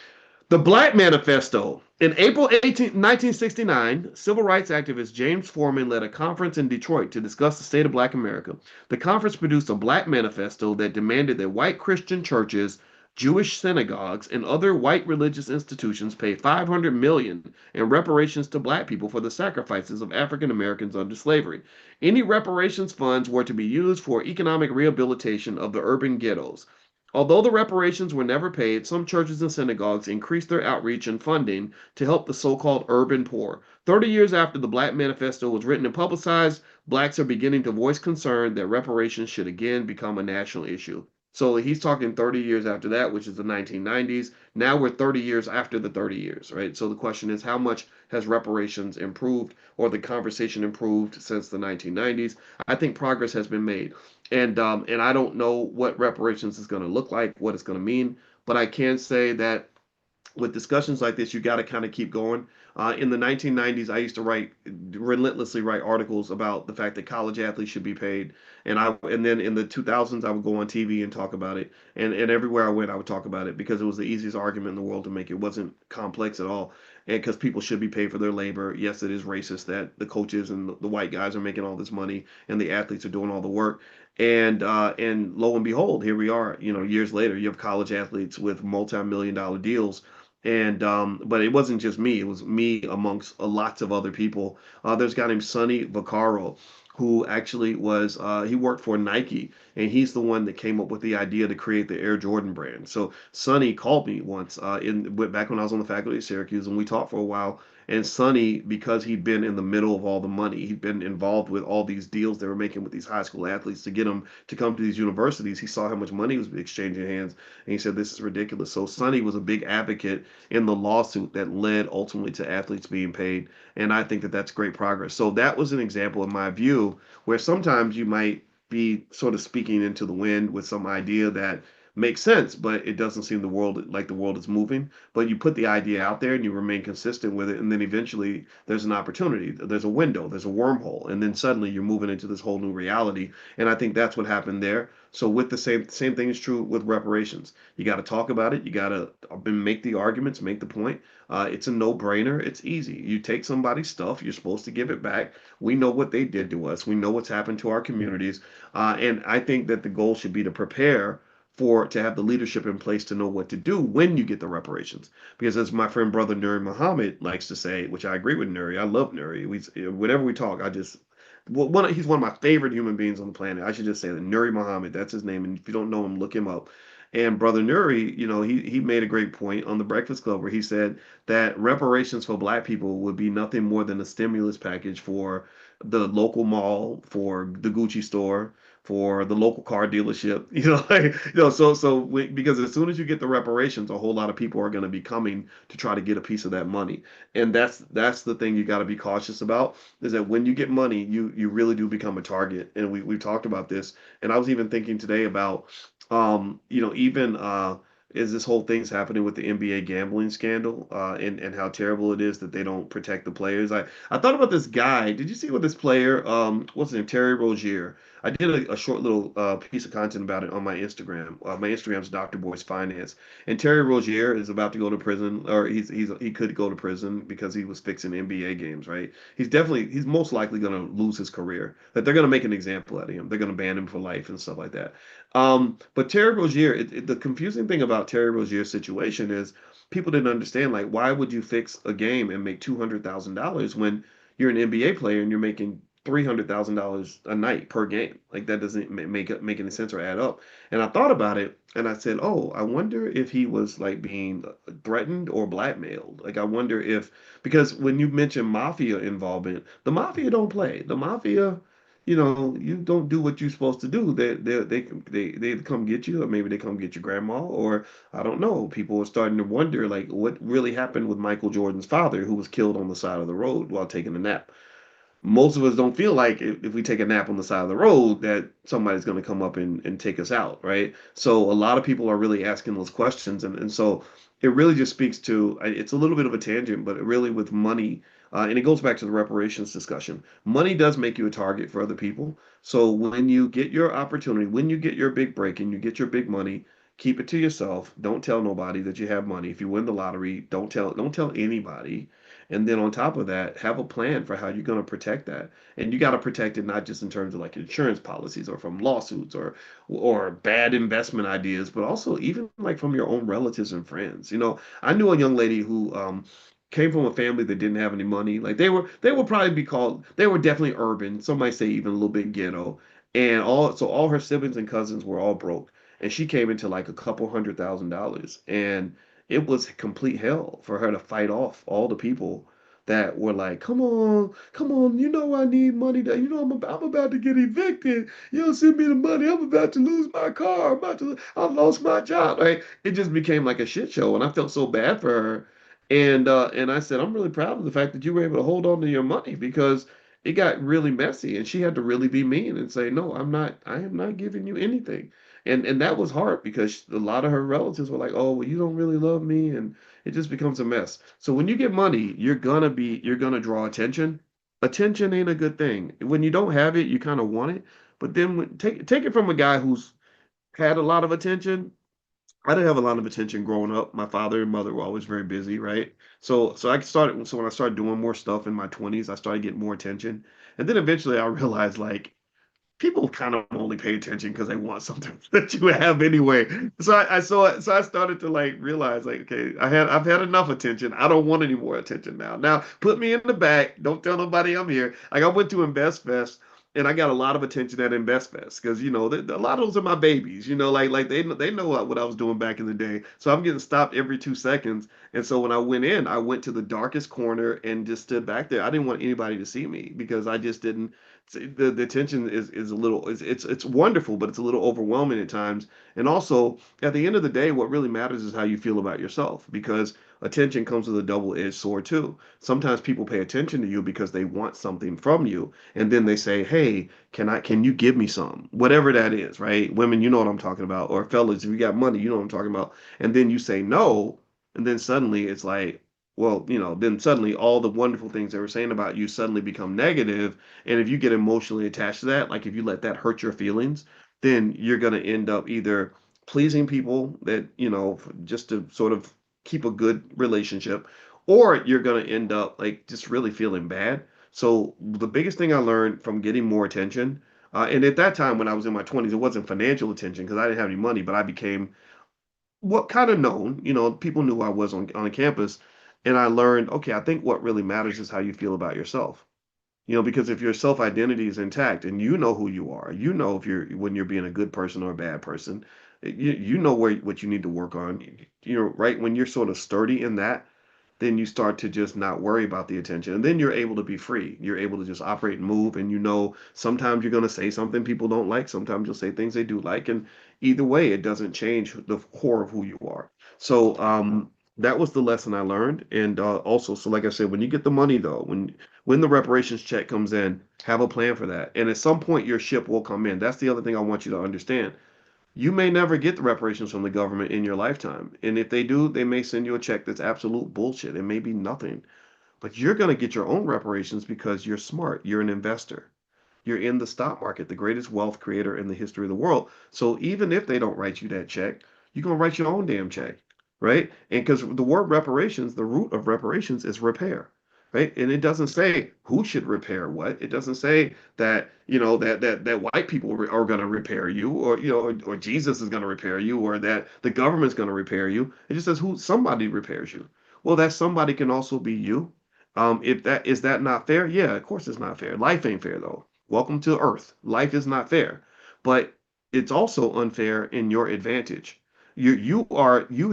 The Black Manifesto. In April 1969, civil rights activist James Forman led a conference in Detroit to discuss the state of Black America. The conference produced a Black Manifesto that demanded that white Christian churches, Jewish synagogues, and other white religious institutions pay $500 million in reparations to Black people for the sacrifices of African Americans under slavery. Any reparations funds were to be used for economic rehabilitation of the urban ghettos. Although the reparations were never paid, some churches and synagogues increased their outreach and funding to help the so-called urban poor. 30 years after the Black Manifesto was written and publicized, blacks are beginning to voice concern that reparations should again become a national issue. So he's talking 30 years after that, which is the 1990s. Now we're 30 years after the 30 years, right? So the question is, how much has reparations improved or the conversation improved since the 1990s? I think progress has been made. And I don't know what reparations is going to look like, what it's going to mean, but I can say that with discussions like this, you got to kind of keep going. In the 1990s, I used to relentlessly write articles about the fact that college athletes should be paid, and then in the 2000s, I would go on TV and talk about it, and everywhere I went, I would talk about it because it was the easiest argument in the world to make. It wasn't complex at all, and because people should be paid for their labor. Yes, it is racist that the coaches and the white guys are making all this money and the athletes are doing all the work. And lo and behold, here we are. Years later, you have college athletes with multi-million-dollar deals, and but it wasn't just me, it was me amongst lots of other people. There's a guy named Sonny Vaccaro who actually was he worked for Nike, and he's the one that came up with the idea to create the Air Jordan brand. So Sonny called me once back when I was on the faculty at Syracuse, and we talked for a while. And Sonny, because he'd been in the middle of all the money, he'd been involved with all these deals they were making with these high school athletes to get them to come to these universities. He saw how much money was exchanging hands, and he said, "This is ridiculous." So Sonny was a big advocate in the lawsuit that led ultimately to athletes being paid. And I think that that's great progress. So that was an example, in my view, where sometimes you might be sort of speaking into the wind with some idea that makes sense, but it doesn't seem the world is moving. But you put the idea out there and you remain consistent with it, and then eventually there's an opportunity, there's a window, there's a wormhole, and then suddenly you're moving into this whole new reality. And I think that's what happened there. So with the same thing is true with reparations. You got to talk about it. You got to make the arguments, make the point. It's a no-brainer. It's easy. You take somebody's stuff, you're supposed to give it back. We know what they did to us. We know what's happened to our communities. And I think that the goal should be to prepare to have the leadership in place to know what to do when you get the reparations. Because as my friend brother Nuri Muhammad likes to say, which I agree with Nuri, I love Nuri. Whenever we talk, he's one of my favorite human beings on the planet. I should just say that Nuri Muhammad, that's his name. And if you don't know him, look him up. And brother Nuri, he made a great point on the Breakfast Club where he said that reparations for black people would be nothing more than a stimulus package for the local mall, for the Gucci store, for the local car dealership. Because as soon as you get the reparations, a whole lot of people are going to be coming to try to get a piece of that money. And that's the thing you got to be cautious about, is that when you get money, you really do become a target. And we talked about this. And I was even thinking today about even is this whole thing's happening with the NBA gambling scandal, and how terrible it is that they don't protect the players. I thought about this guy. Did you see what this player, what's his name, Terry Rozier? I did a short little piece of content about it on my Instagram. My Instagram's Dr. Boyce Finance, and Terry Rozier is about to go to prison, or he could go to prison because he was fixing NBA games, right? He's most likely going to lose his career. That they're going to make an example out of him. They're going to ban him for life and stuff like that. But Terry Rozier, the confusing thing about Terry Rozier's situation is people didn't understand, like, why would you fix a game and make $200,000 when you're an NBA player and you're making $300,000 a night per game? Like, that doesn't make any sense or add up. And I thought about it and I said, oh, I wonder if he was like being threatened or blackmailed. Like, I wonder if, because when you mention mafia involvement, the mafia don't play. The mafia, you don't do what you're supposed to do. They come get you, or maybe they come get your grandma, or I don't know. People are starting to wonder, like, what really happened with Michael Jordan's father, who was killed on the side of the road while taking a nap. Most of us don't feel like if we take a nap on the side of the road that somebody's going to come up and take us out, right? So a lot of people are really asking those questions, and so it really just speaks to, it's a little bit of a tangent, but really with money, and it goes back to the reparations discussion. Money does make you a target for other people. So when you get your opportunity, when you get your big break and you get your big money, keep it to yourself. Don't tell nobody that you have money. If you win the lottery, don't tell anybody. And then on top of that, have a plan for how you're going to protect that. And you got to protect it not just in terms of like insurance policies or from lawsuits or bad investment ideas, but also even like from your own relatives and friends. I knew a young lady who came from a family that didn't have any money. Like they would probably be called, they were definitely urban. Some might say even a little bit ghetto. And all her siblings and cousins were all broke. And she came into like a couple $100,000. And it was complete hell for her to fight off all the people that were like, come on, I need money. I'm about to get evicted. You don't send me the money. I'm about to lose my car. I lost my job. Right? It just became like a shit show, and I felt so bad for her. And I said, I'm really proud of the fact that you were able to hold on to your money because it got really messy, and she had to really be mean and say, no, I am not giving you anything. And that was hard because a lot of her relatives were like, "Oh, well, you don't really love me," and it just becomes a mess. So when you get money, you're gonna draw attention. Attention ain't a good thing. When you don't have it, you kind of want it. But then take it from a guy who's had a lot of attention. I didn't have a lot of attention growing up. My father and mother were always very busy, right? So when I started doing more stuff in my 20s, I started getting more attention. And then eventually I realized, like, people kind of only pay attention because they want something that you have anyway. So I started to like realize, like, okay, I've had enough attention. I don't want any more attention now. Now put me in the back. Don't tell nobody I'm here. Like, I went to Invest Fest and I got a lot of attention at Invest Fest because a lot of those are my babies. Like they know what I was doing back in the day. So I'm getting stopped every 2 seconds. And so when I went in, I went to the darkest corner and just stood back there. I didn't want anybody to see me because I just didn't. The tension is a little, it's wonderful, but it's a little overwhelming at times. And also, at the end of the day, what really matters is how you feel about yourself, because attention comes with a double-edged sword too. Sometimes people pay attention to you because they want something from you, and then they say, hey, can you give me some, whatever that is, right? Women, you know what I'm talking about, or fellas, if you got money, you know what I'm talking about. And then you say no, and then suddenly it's like, well, then suddenly all the wonderful things they were saying about you suddenly become negative. And if you get emotionally attached to that, like if you let that hurt your feelings, then you're going to end up either pleasing people that, just to sort of keep a good relationship, or you're going to end up like just really feeling bad. So the biggest thing I learned from getting more attention, and at that time when I was in my 20s, it wasn't financial attention because I didn't have any money, but I became what kind of known, people knew I was on campus. And I learned, okay, I think what really matters is how you feel about yourself. Because if your self identity is intact and you know who you are, if you're when you're being a good person or a bad person, you know what you need to work on. Right, when you're sort of sturdy in that, then you start to just not worry about the attention. And then you're able to be free. You're able to just operate and move. And sometimes you're going to say something people don't like. Sometimes you'll say things they do like. And either way, it doesn't change the core of who you are. So that was the lesson I learned. And also, so like I said, when you get the money, though, when the reparations check comes in, have a plan for that. And at some point, your ship will come in. That's the other thing I want you to understand. You may never get the reparations from the government in your lifetime. And if they do, they may send you a check that's absolute bullshit. It may be nothing. But you're going to get your own reparations because you're smart. You're an investor. You're in the stock market, the greatest wealth creator in the history of the world. So even if they don't write you that check, you're going to write your own damn check, right? And because the word reparations, the root of reparations is repair, right? And it doesn't say who should repair what. It doesn't say that, that white people are going to repair you, or, or Jesus is going to repair you, or that the government's going to repair you. It just says who somebody repairs you. Well, that somebody can also be you. If that is that not fair? Yeah, of course it's not fair. Life ain't fair though. Welcome to Earth. Life is not fair, but it's also unfair in your advantage. You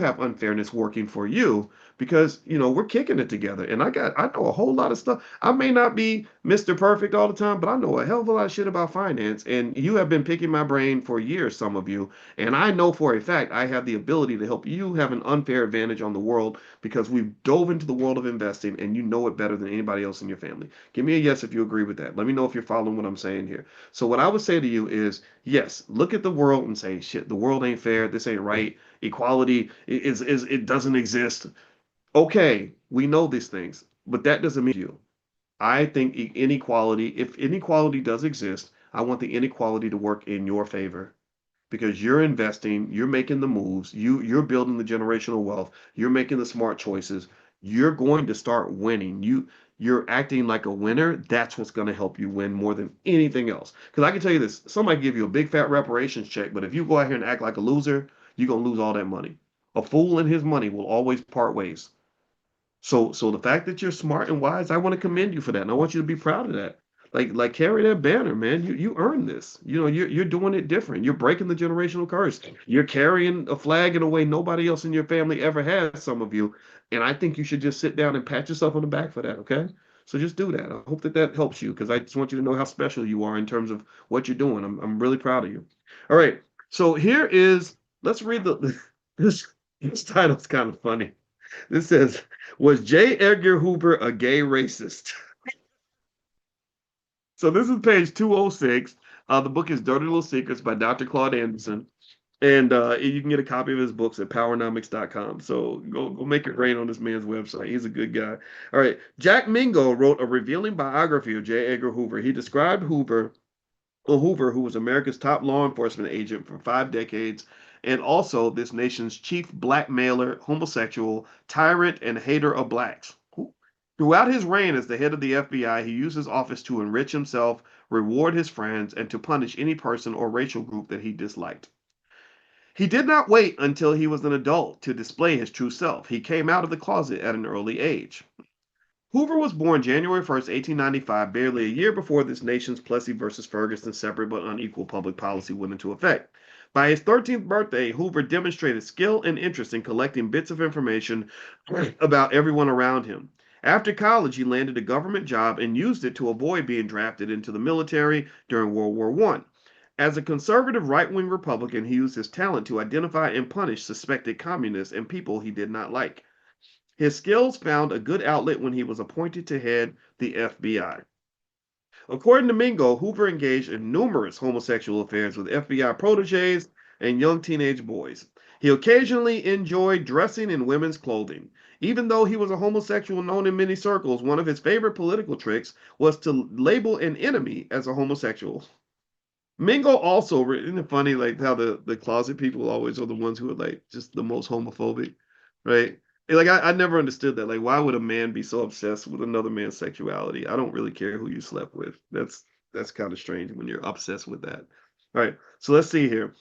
have unfairness working for you because we're kicking it together. And I know a whole lot of stuff. I may not be Mr. Perfect all the time, but I know a hell of a lot of shit about finance. And you have been picking my brain for years, some of you. And I know for a fact I have the ability to help you have an unfair advantage on the world because we've dove into the world of investing and you know it better than anybody else in your family. Give me a yes if you agree with that. Let me know if you're following what I'm saying here. So what I would say to you is, yes, look at the world and say, shit, the world ain't fair. This ain't right. Equality is it doesn't exist. Okay, we know these things, but that doesn't mean you. I think inequality, if inequality does exist, I want the inequality to work in your favor because you're investing, you're making the moves, you're building the generational wealth, you're making the smart choices, you're going to start winning. You're acting like a winner. That's what's going to help you win more than anything else. Because I can tell you this, somebody give you a big fat reparations check, but if you go out here and act like a loser, you're going to lose all that money. A fool and his money will always part ways. So the fact that you're smart and wise, I want to commend you for that, and I want you to be proud of that. Like carry that banner, man. You earned this. You're doing it different. You're breaking the generational curse. You're carrying a flag in a way nobody else in your family ever has. Some of you, and I think you should just sit down and pat yourself on the back for that. Okay, so just do that. I hope that that helps you because I just want you to know how special you are in terms of what you're doing. I'm really proud of you. All right, so here is let's read the this this title's kind of funny. This says, was J. Edgar Hoover a gay racist? So this is page 206. The book is Dirty Little Secrets by Dr. Claude Anderson. And you can get a copy of his books at powernomics.com. So go make it rain on this man's website. He's a good guy. All right. Jack Mingo wrote a revealing biography of J. Edgar Hoover. He described Hoover, who was America's top law enforcement agent for 5 decades, and also this nation's chief blackmailer, homosexual, tyrant, and hater of blacks. Throughout his reign as the head of the FBI, he used his office to enrich himself, reward his friends, and to punish any person or racial group that he disliked. He did not wait until he was an adult to display his true self. He came out of the closet at an early age. Hoover was born January 1st, 1895, barely a year before this nation's Plessy versus Ferguson separate but unequal public policy went into effect. By his 13th birthday, Hoover demonstrated skill and interest in collecting bits of information about everyone around him. After college, he landed a government job and used it to avoid being drafted into the military during World War I. As a conservative right wing Republican, he used his talent to identify and punish suspected communists and people he did not like. His skills found a good outlet when he was appointed to head the FBI. According to Mingo, Hoover engaged in numerous homosexual affairs with FBI proteges and young teenage boys. He occasionally enjoyed dressing in women's clothing. Even though he was a homosexual known in many circles, one of his favorite political tricks was to label an enemy as a homosexual. Mingo also, isn't it funny like how the closet people always are the ones who are like just the most homophobic, right? And, like I never understood that. Like, why would a man be so obsessed with another man's sexuality? I don't really care who you slept with. That's kind of strange when you're obsessed with that. All right, so let's see here.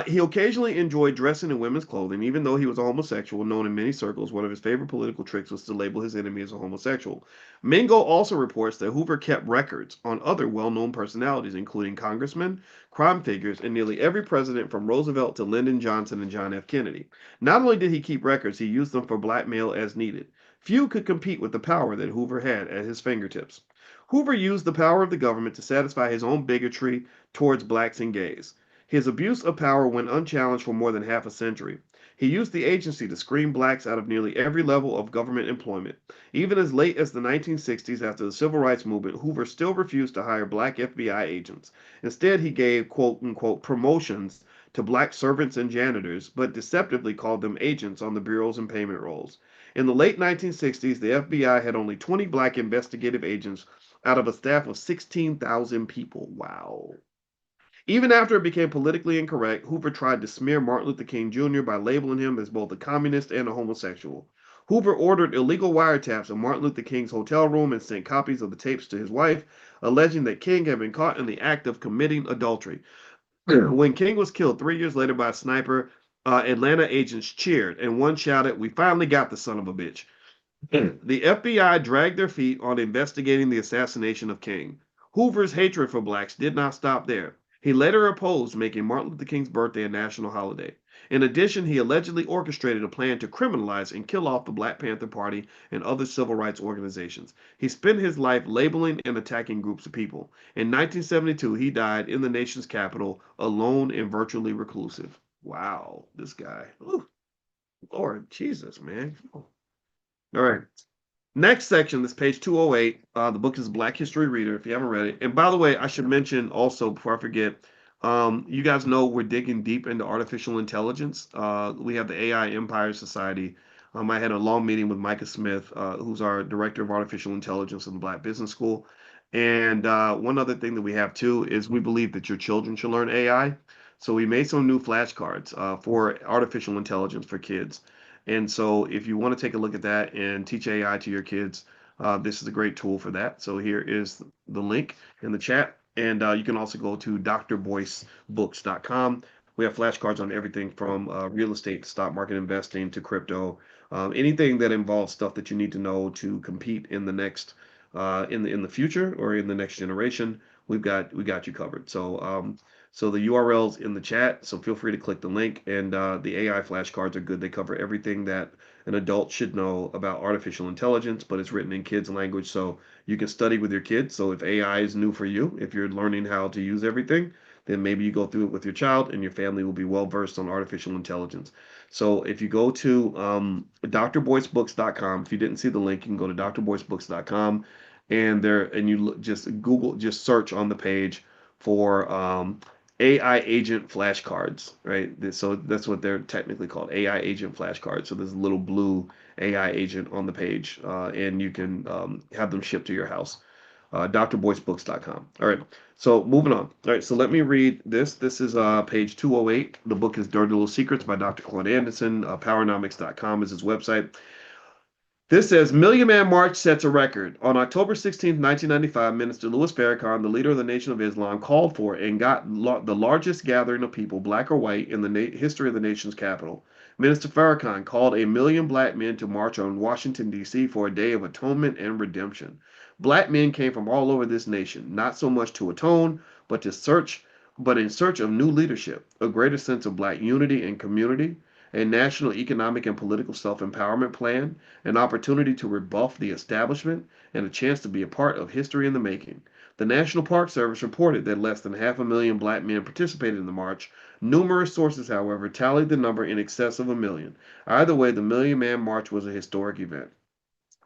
He occasionally enjoyed dressing in women's clothing, even though he was a homosexual, known in many circles. One of his favorite political tricks was to label his enemy as a homosexual. Mingo also reports that Hoover kept records on other well-known personalities, including congressmen, crime figures, and nearly every president from Roosevelt to Lyndon Johnson and John F. Kennedy. Not only did he keep records, he used them for blackmail as needed. Few could compete with the power that Hoover had at his fingertips. Hoover used the power of the government to satisfy his own bigotry towards blacks and gays. His abuse of power went unchallenged for more than half a century. He used the agency to screen blacks out of nearly every level of government employment. Even as late as the 1960s, after the Civil Rights Movement, Hoover still refused to hire black FBI agents. Instead, he gave quote unquote promotions to black servants and janitors, but deceptively called them agents on the bureaus and payment rolls. In the late 1960s, the FBI had only 20 black investigative agents out of a staff of 16,000 people. Wow. Even after it became politically incorrect, Hoover tried to smear Martin Luther King Jr. by labeling him as both a communist and a homosexual. Hoover ordered illegal wiretaps of Martin Luther King's hotel room and sent copies of the tapes to his wife, alleging that King had been caught in the act of committing adultery. When King was killed 3 years later by a sniper, Atlanta agents cheered, and one shouted, "We finally got the son of a bitch." The FBI dragged their feet on investigating the assassination of King. Hoover's hatred for blacks did not stop there. He later opposed making Martin Luther King's birthday a national holiday. In addition, he allegedly orchestrated a plan to criminalize and kill off the Black Panther Party and other civil rights organizations. He spent his life labeling and attacking groups of people. In 1972, he died in the nation's capital, alone and virtually reclusive. Wow, this guy. Ooh, Lord Jesus, man. All right. Next section, this page 208. The book is Black History Reader, if you haven't read it. And by the way, I should mention also, before I forget, you guys know we're digging deep into artificial intelligence. We have the AI Empire Society. I had a long meeting with Micah Smith, who's our director of artificial intelligence in the Black Business School. And one other thing that we have too is we believe that your children should learn AI. So we made some new flashcards for artificial intelligence for kids. And so if you want to take a look at that and teach AI to your kids, this is a great tool for that. So here is the link in the chat. And you can also go to drboycebooks.com. We have flashcards on everything from real estate, stock market investing to crypto, anything that involves stuff that you need to know to compete in the next in the future or in the next generation. We got you covered. So the URL's in the chat, so feel free to click the link. And the AI flashcards are good. They cover everything that an adult should know about artificial intelligence, but it's written in kids' language, so you can study with your kids. So if AI is new for you, if you're learning how to use everything, then maybe you go through it with your child, and your family will be well versed on artificial intelligence. So if you go to drboycebooks.com, if you didn't see the link, you can go to drboycebooks.com, and just Google, just search on the page for AI agent flashcards, right? So that's what they're technically called, AI agent flashcards. So there's a little blue AI agent on the page, and you can have them shipped to your house. drboycebooks.com. All right, so moving on. All right, so let me read this. This is page 208. The book is Dirty Little Secrets by Dr. Claude Anderson. Powernomics.com is his website. This says Million Man March sets a record. On October 16, 1995, Minister Louis Farrakhan, the leader of the Nation of Islam, called for and got the largest gathering of people, black or white, in the history of the nation's capital. Minister Farrakhan called 1 million black men to march on Washington, D.C. for a day of atonement and redemption. Black men came from all over this nation, not so much to atone, but in search of new leadership, a greater sense of black unity and community, a national economic and political self-empowerment plan, an opportunity to rebuff the establishment, and a chance to be a part of history in the making. The National Park Service reported that less than 500,000 black men participated in the march. Numerous sources, however, tallied the number in excess of 1 million. Either way, the Million Man March was a historic event.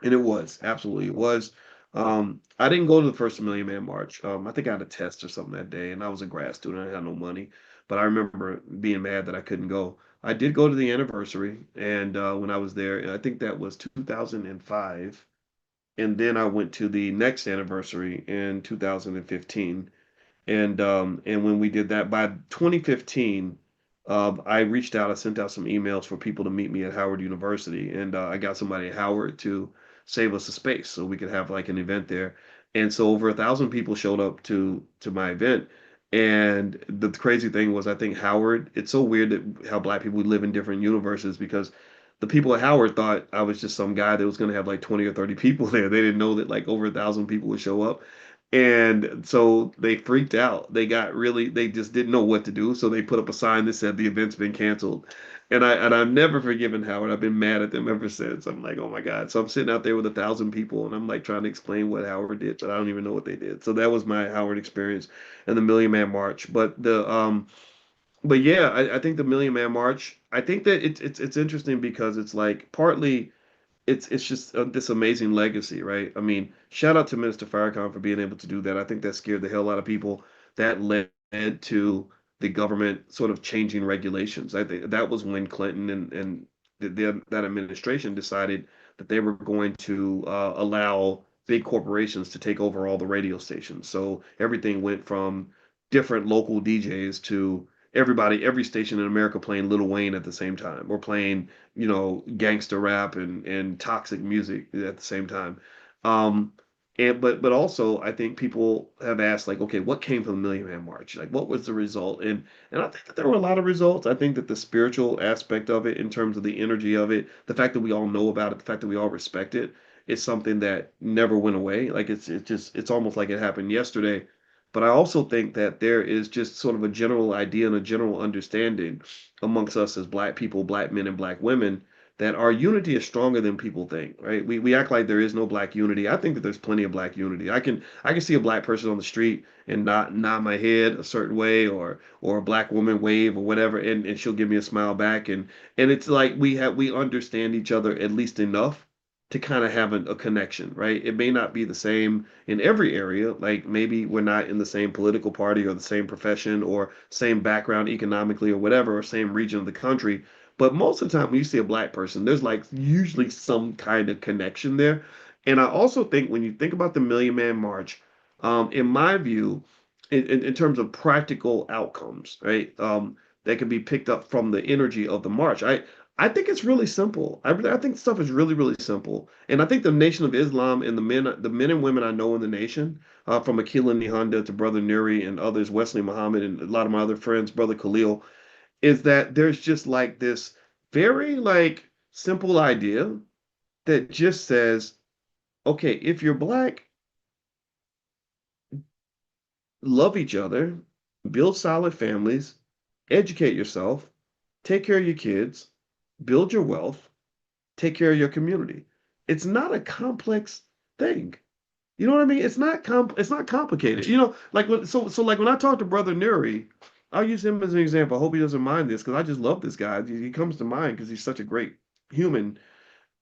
And it was, absolutely, it was. I didn't go to the first Million Man March. I think I had a test or something that day, and I was a grad student. I had no money, but I remember being mad that I couldn't go. I did go to the anniversary, and when I was there, I think that was 2005, and then I went to the next anniversary in 2015. And when we did that by 2015, I reached out. I sent out some emails for people to meet me at Howard University, and I got somebody at Howard to save us a space so we could have like an event there. And so over 1,000 people showed up to my event. And the crazy thing was, I think Howard. It's so weird that how black people live in different universes, because the people at Howard thought I was just some guy that was going to have like 20 or 30 people there. They didn't know that like over 1,000 people would show up. And so they freaked out. They just didn't know what to do. So they put up a sign that said the event's been canceled. And I've never forgiven Howard. I've been mad at them ever since. I'm like, oh my God. So I'm sitting out there with 1,000 people, and I'm like trying to explain what Howard did, but I don't even know what they did. So that was my Howard experience and the Million Man March. But yeah, I think the Million Man March, I think that it's interesting because it's like partly it's just this amazing legacy, right? I mean, shout out to Minister Farrakhan for being able to do that. I think that scared the hell out of people. That led to the government sort of changing regulations. I think that was when Clinton and that administration decided that they were going to allow big corporations to take over all the radio stations. So everything went from different local DJs to everybody, every station in America playing Lil Wayne at the same time, or playing, gangster rap and toxic music at the same time. Um, and but also I think people have asked like, okay, what came from the Million Man March? Like, what was the result? And I think that there were a lot of results. I think that the spiritual aspect of it, in terms of the energy of it, the fact that we all know about it, the fact that we all respect it, is something that never went away. Like it's almost like it happened yesterday. But I also think that there is just sort of a general idea and a general understanding amongst us as black people, black men and black women, that our unity is stronger than people think, right? We act like there is no black unity. I think that there's plenty of black unity. I can see a black person on the street and not nod my head a certain way, or a black woman wave or whatever, and she'll give me a smile back, and it's like we understand each other at least enough to kind of have a connection, right? It may not be the same in every area. Like maybe we're not in the same political party or the same profession or same background economically or whatever, or same region of the country. But most of the time, when you see a black person, there's like usually some kind of connection there. And I also think when you think about the Million Man March, in my view, in terms of practical outcomes, right, that can be picked up from the energy of the march. I think it's really simple. I think stuff is really, really simple. And I think the Nation of Islam and the men and women I know in the nation, from Akila Nihanda to Brother Nuri and others, Wesley Muhammad and a lot of my other friends, Brother Khalil, is that there's just like this very like simple idea that just says, okay, if you're black, love each other, build solid families, educate yourself, take care of your kids, build your wealth, take care of your community. It's not a complex thing. You know what I mean? It's not complicated. Like like when I talk to Brother Nuri, I'll use him as an example. I hope he doesn't mind this because I just love this guy. He comes to mind because he's such a great human.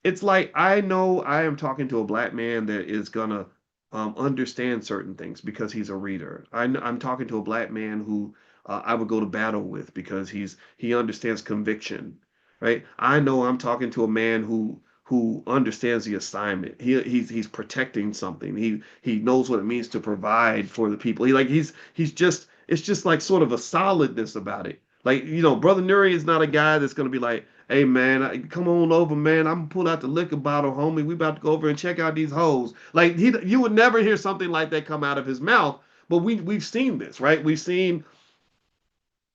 It's like I know I am talking to a black man that is gonna understand certain things because he's a reader. I'm talking to a black man who I would go to battle with because he understands conviction, right? I know I'm talking to a man who understands the assignment. He's protecting something. He knows what it means to provide for the people. He's just it's just like sort of a solidness about it. Like, Brother Nuri is not a guy that's gonna be like, hey man, come on over, man. I'm gonna pull out the liquor bottle, homie. We about to go over and check out these hoes. Like you would never hear something like that come out of his mouth. But we've seen this, right? We've seen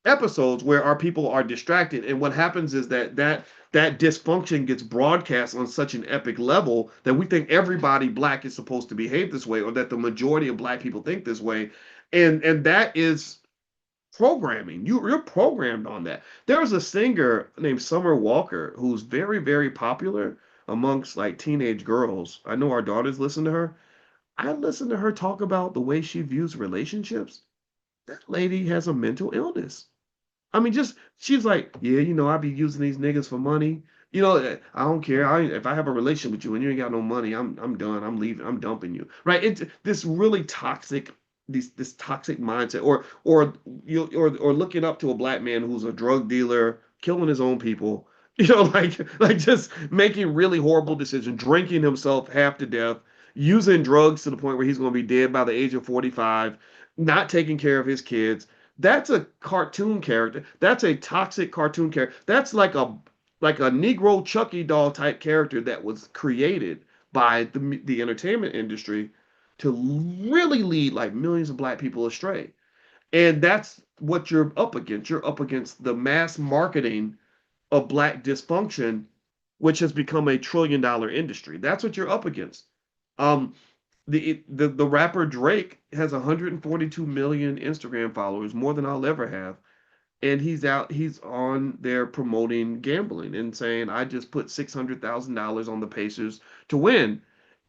episodes where our people are distracted, and what happens is that dysfunction gets broadcast on such an epic level that we think everybody black is supposed to behave this way, or that the majority of black people think this way, and that is programming. You're programmed on that. There was a singer named Summer Walker who's very, very popular amongst like teenage girls. I know our daughters listen to her. I listen to her talk about the way she views relationships. That lady has a mental illness. I mean, just she's like, yeah, I be using these niggas for money. I don't care. If I have a relationship with you and you ain't got no money, I'm done. I'm leaving. I'm dumping you. Right? It's this really toxic, this toxic mindset, or looking up to a black man who's a drug dealer, killing his own people. Like just making really horrible decisions, drinking himself half to death, using drugs to the point where he's going to be dead by the age of 45, not taking care of his kids. That's a cartoon character. That's a toxic cartoon character. That's like a Negro Chucky doll type character that was created by the entertainment industry to really lead like millions of black people astray. And that's what you're up against. You're up against the mass marketing of black dysfunction, which has become a $1 trillion industry. That's what you're up against. Um, the rapper Drake has 142 million Instagram followers, more than I'll ever have. And he's on there promoting gambling and saying, I just put $600,000 on the Pacers to win.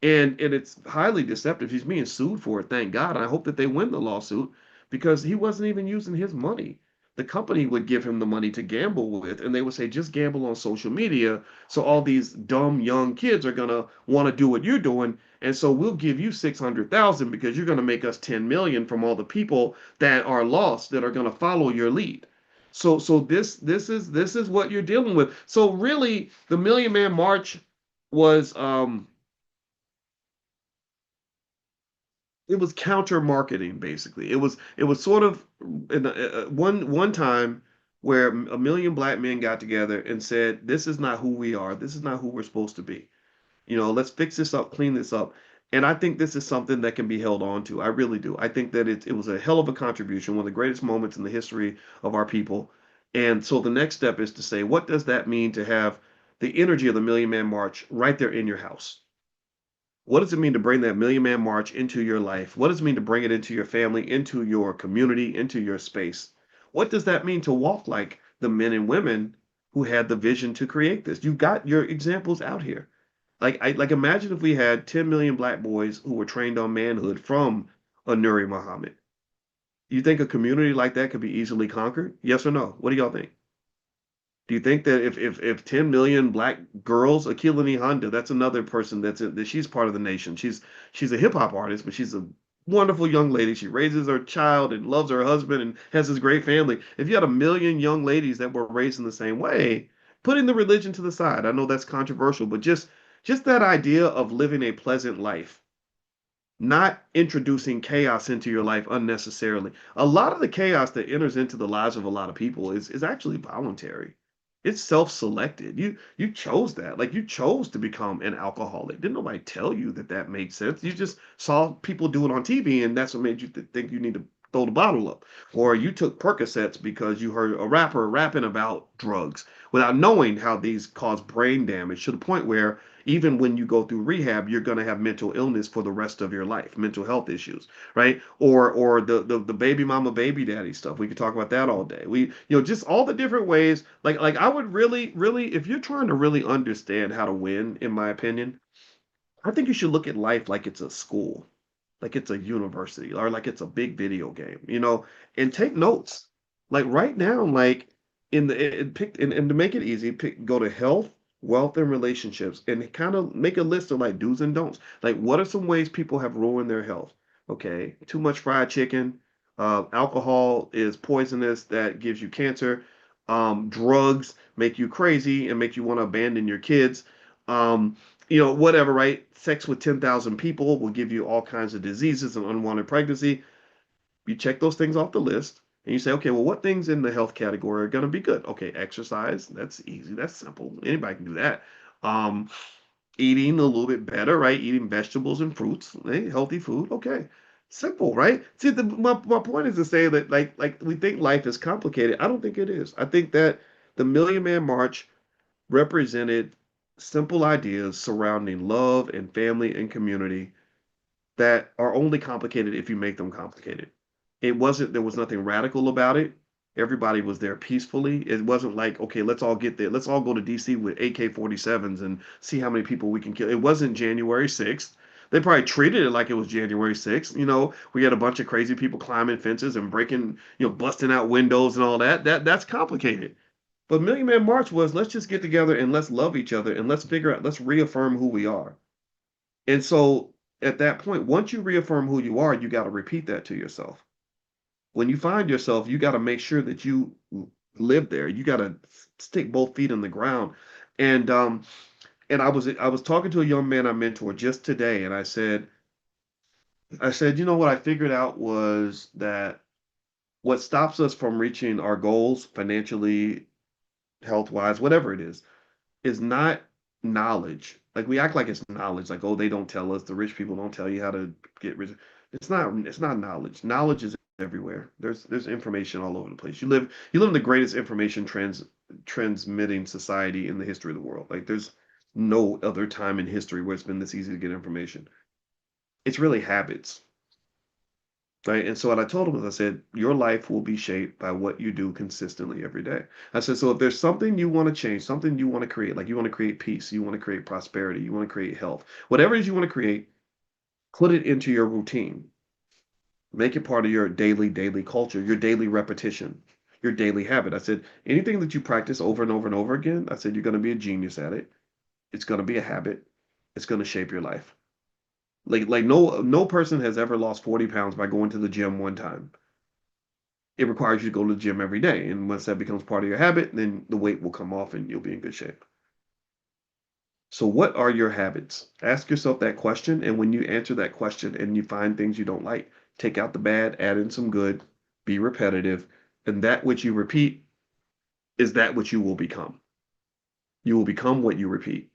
And it's highly deceptive. He's being sued for it, thank God. I hope that they win the lawsuit because he wasn't even using his money. the company would give him the money to gamble with, and they would say, just gamble on social media. So all these dumb young kids are gonna want to do what you're doing, and so we'll give you 600,000 because you're gonna make us 10 million from all the people that are lost that are gonna follow your lead. So this is what you're dealing with. So really, the Million Man March was it was counter marketing basically. It was sort of in one time where a million black men got together and said, "This is not who we are. This is not who we're supposed to be. Let's fix this up, clean this up." And I think this is something that can be held on to. I really do. I think that it was a hell of a contribution, one of the greatest moments in the history of our people. And so the next step is to say, what does that mean to have the energy of the Million Man March right there in your house? What does it mean to bring that Million Man March into your life? What does it mean to bring it into your family, into your community, into your space? What does that mean to walk like the men and women who had the vision to create this? You got your examples out here. Like imagine if we had 10 million black boys who were trained on manhood from a Nuri Muhammad. You think a community like that could be easily conquered? Yes or no? What do y'all think? Do you think that if 10 million black girls, Akilani Honda, that's another person that she's part of the nation. She's a hip hop artist, but she's a wonderful young lady. She raises her child and loves her husband and has this great family. If you had a million young ladies that were raised in the same way, putting the religion to the side, I know that's controversial, but just that idea of living a pleasant life, not introducing chaos into your life unnecessarily. A lot of the chaos that enters into the lives of a lot of people is actually voluntary. It's self-selected. You chose that. Like you chose to become an alcoholic. Didn't nobody tell you that that made sense. You just saw people do it on TV, and that's what made you think you need to throw the bottle up. Or you took Percocets because you heard a rapper rapping about drugs without knowing how these cause brain damage to the point where even when you go through rehab, you're going to have mental illness for the rest of your life, mental health issues, right? Or the baby mama, baby daddy stuff. We could talk about that all day. Just all the different ways. Like I would really, if you're trying to really understand how to win, in my opinion, I think you should look at life like it's a school, like it's a university, or like it's a big video game, and take notes. Like right now, like in the pick and to make it easy, go to health, wealth, and relationships, and kind of make a list of like do's and don'ts. Like what are some ways people have ruined their health? Okay, too much fried chicken, alcohol is poisonous that gives you cancer. Drugs make you crazy and make you want to abandon your kids. Whatever, right? Sex with 10,000 people will give you all kinds of diseases and unwanted pregnancy. You check those things off the list and you say, okay, well, what things in the health category are going to be good? Okay, exercise. That's easy. That's simple. Anybody can do that. Um, Eating a little bit better, right? Eating vegetables and fruits, healthy food. Okay. Simple, right? See, my point is to say that like we think life is complicated. I don't think it is. I think that the Million Man March represented simple ideas surrounding love and family and community that are only complicated if you make them complicated. There was nothing radical about it. Everybody was there peacefully. It wasn't like, okay, let's all get there. Let's all go to DC with AK-47s and see how many people we can kill. It wasn't January 6th. They probably treated it like it was January 6th. We had a bunch of crazy people climbing fences and breaking, busting out windows and all that. That's complicated. But Million Man March was let's just get together and let's love each other and let's figure out, let's reaffirm who we are. And so at that point, once you reaffirm who you are, you got to repeat that to yourself. When you find yourself, you got to make sure that you live there. You got to stick both feet in the ground. And I was talking to a young man I mentor just today, and I said, what I figured out was that what stops us from reaching our goals financially, health wise, whatever it is not knowledge. Like we act like it's knowledge, like, oh, they don't tell us, the rich people don't tell you how to get rich. It's not knowledge. Knowledge is everywhere. There's information all over the place. You live in the greatest information transmitting society in the history of the world. Like there's no other time in history where it's been this easy to get information. It's really habits. Right. And so what I told him was, I said, your life will be shaped by what you do consistently every day. I said, so if there's something you want to change, something you want to create, like you want to create peace, you want to create prosperity, you want to create health, whatever it is you want to create, put it into your routine. Make it part of your daily culture, your daily repetition. your daily habit. I said, anything that you practice over and over and over again, I said, you're going to be a genius at it. It's going to be a habit. It's going to shape your life. Like no person has ever lost 40 pounds by going to the gym one time. It requires you to go to the gym every day. And once that becomes part of your habit, then the weight will come off and you'll be in good shape. So, what are your habits? Ask yourself that question. And when you answer that question and you find things you don't like, take out the bad, add in some good, be repetitive. And that which you repeat is that which you will become. You will become what you repeat.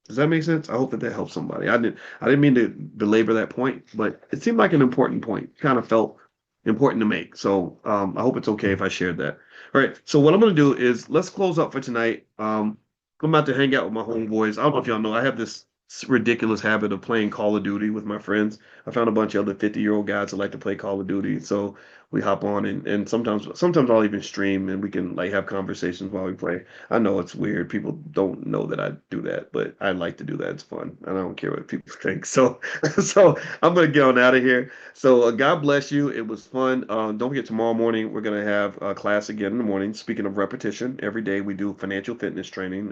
Does that make sense? I hope that that helps somebody. I didn't mean to belabor that point, but it seemed like an important point. Kind of felt important to make. So I hope it's okay if I shared that. All right. So what I'm going to do is let's close up for tonight. I'm about to hang out with my homeboys. I don't know if y'all know, I have this ridiculous habit of playing Call of Duty with my friends. I found a bunch of other 50-year-old guys that like to play Call of Duty. So we hop on and sometimes I'll even stream and we can like have conversations while we play. I know it's weird. People don't know that I do that, but I like to do that. It's fun. I don't care what people think. So, so I'm gonna get on out of here. So, God bless you. It was fun. Don't forget tomorrow morning we're gonna have a class again in the morning. Speaking of repetition, every day we do financial fitness training,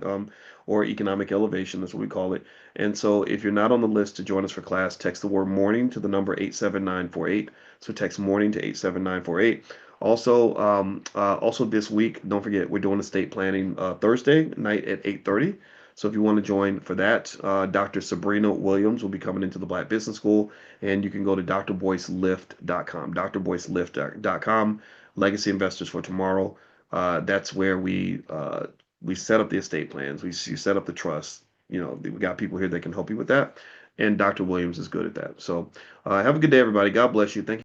or economic elevation. That's what we call it. And so, if you're not on the list to join us for class, text the word morning to the number 87948. So text morning to 87948. Also this week, don't forget we're doing estate planning Thursday night at 8:30. So if you want to join for that, Dr. Sabrina Williams will be coming into the Black Business School, and you can go to drboycelift.com, drboycelift.com. Legacy Investors for Tomorrow. That's where we set up the estate plans. You set up the trust. You know, we got people here that can help you with that, and Dr. Williams is good at that. So have a good day, everybody. God bless you. Thank you.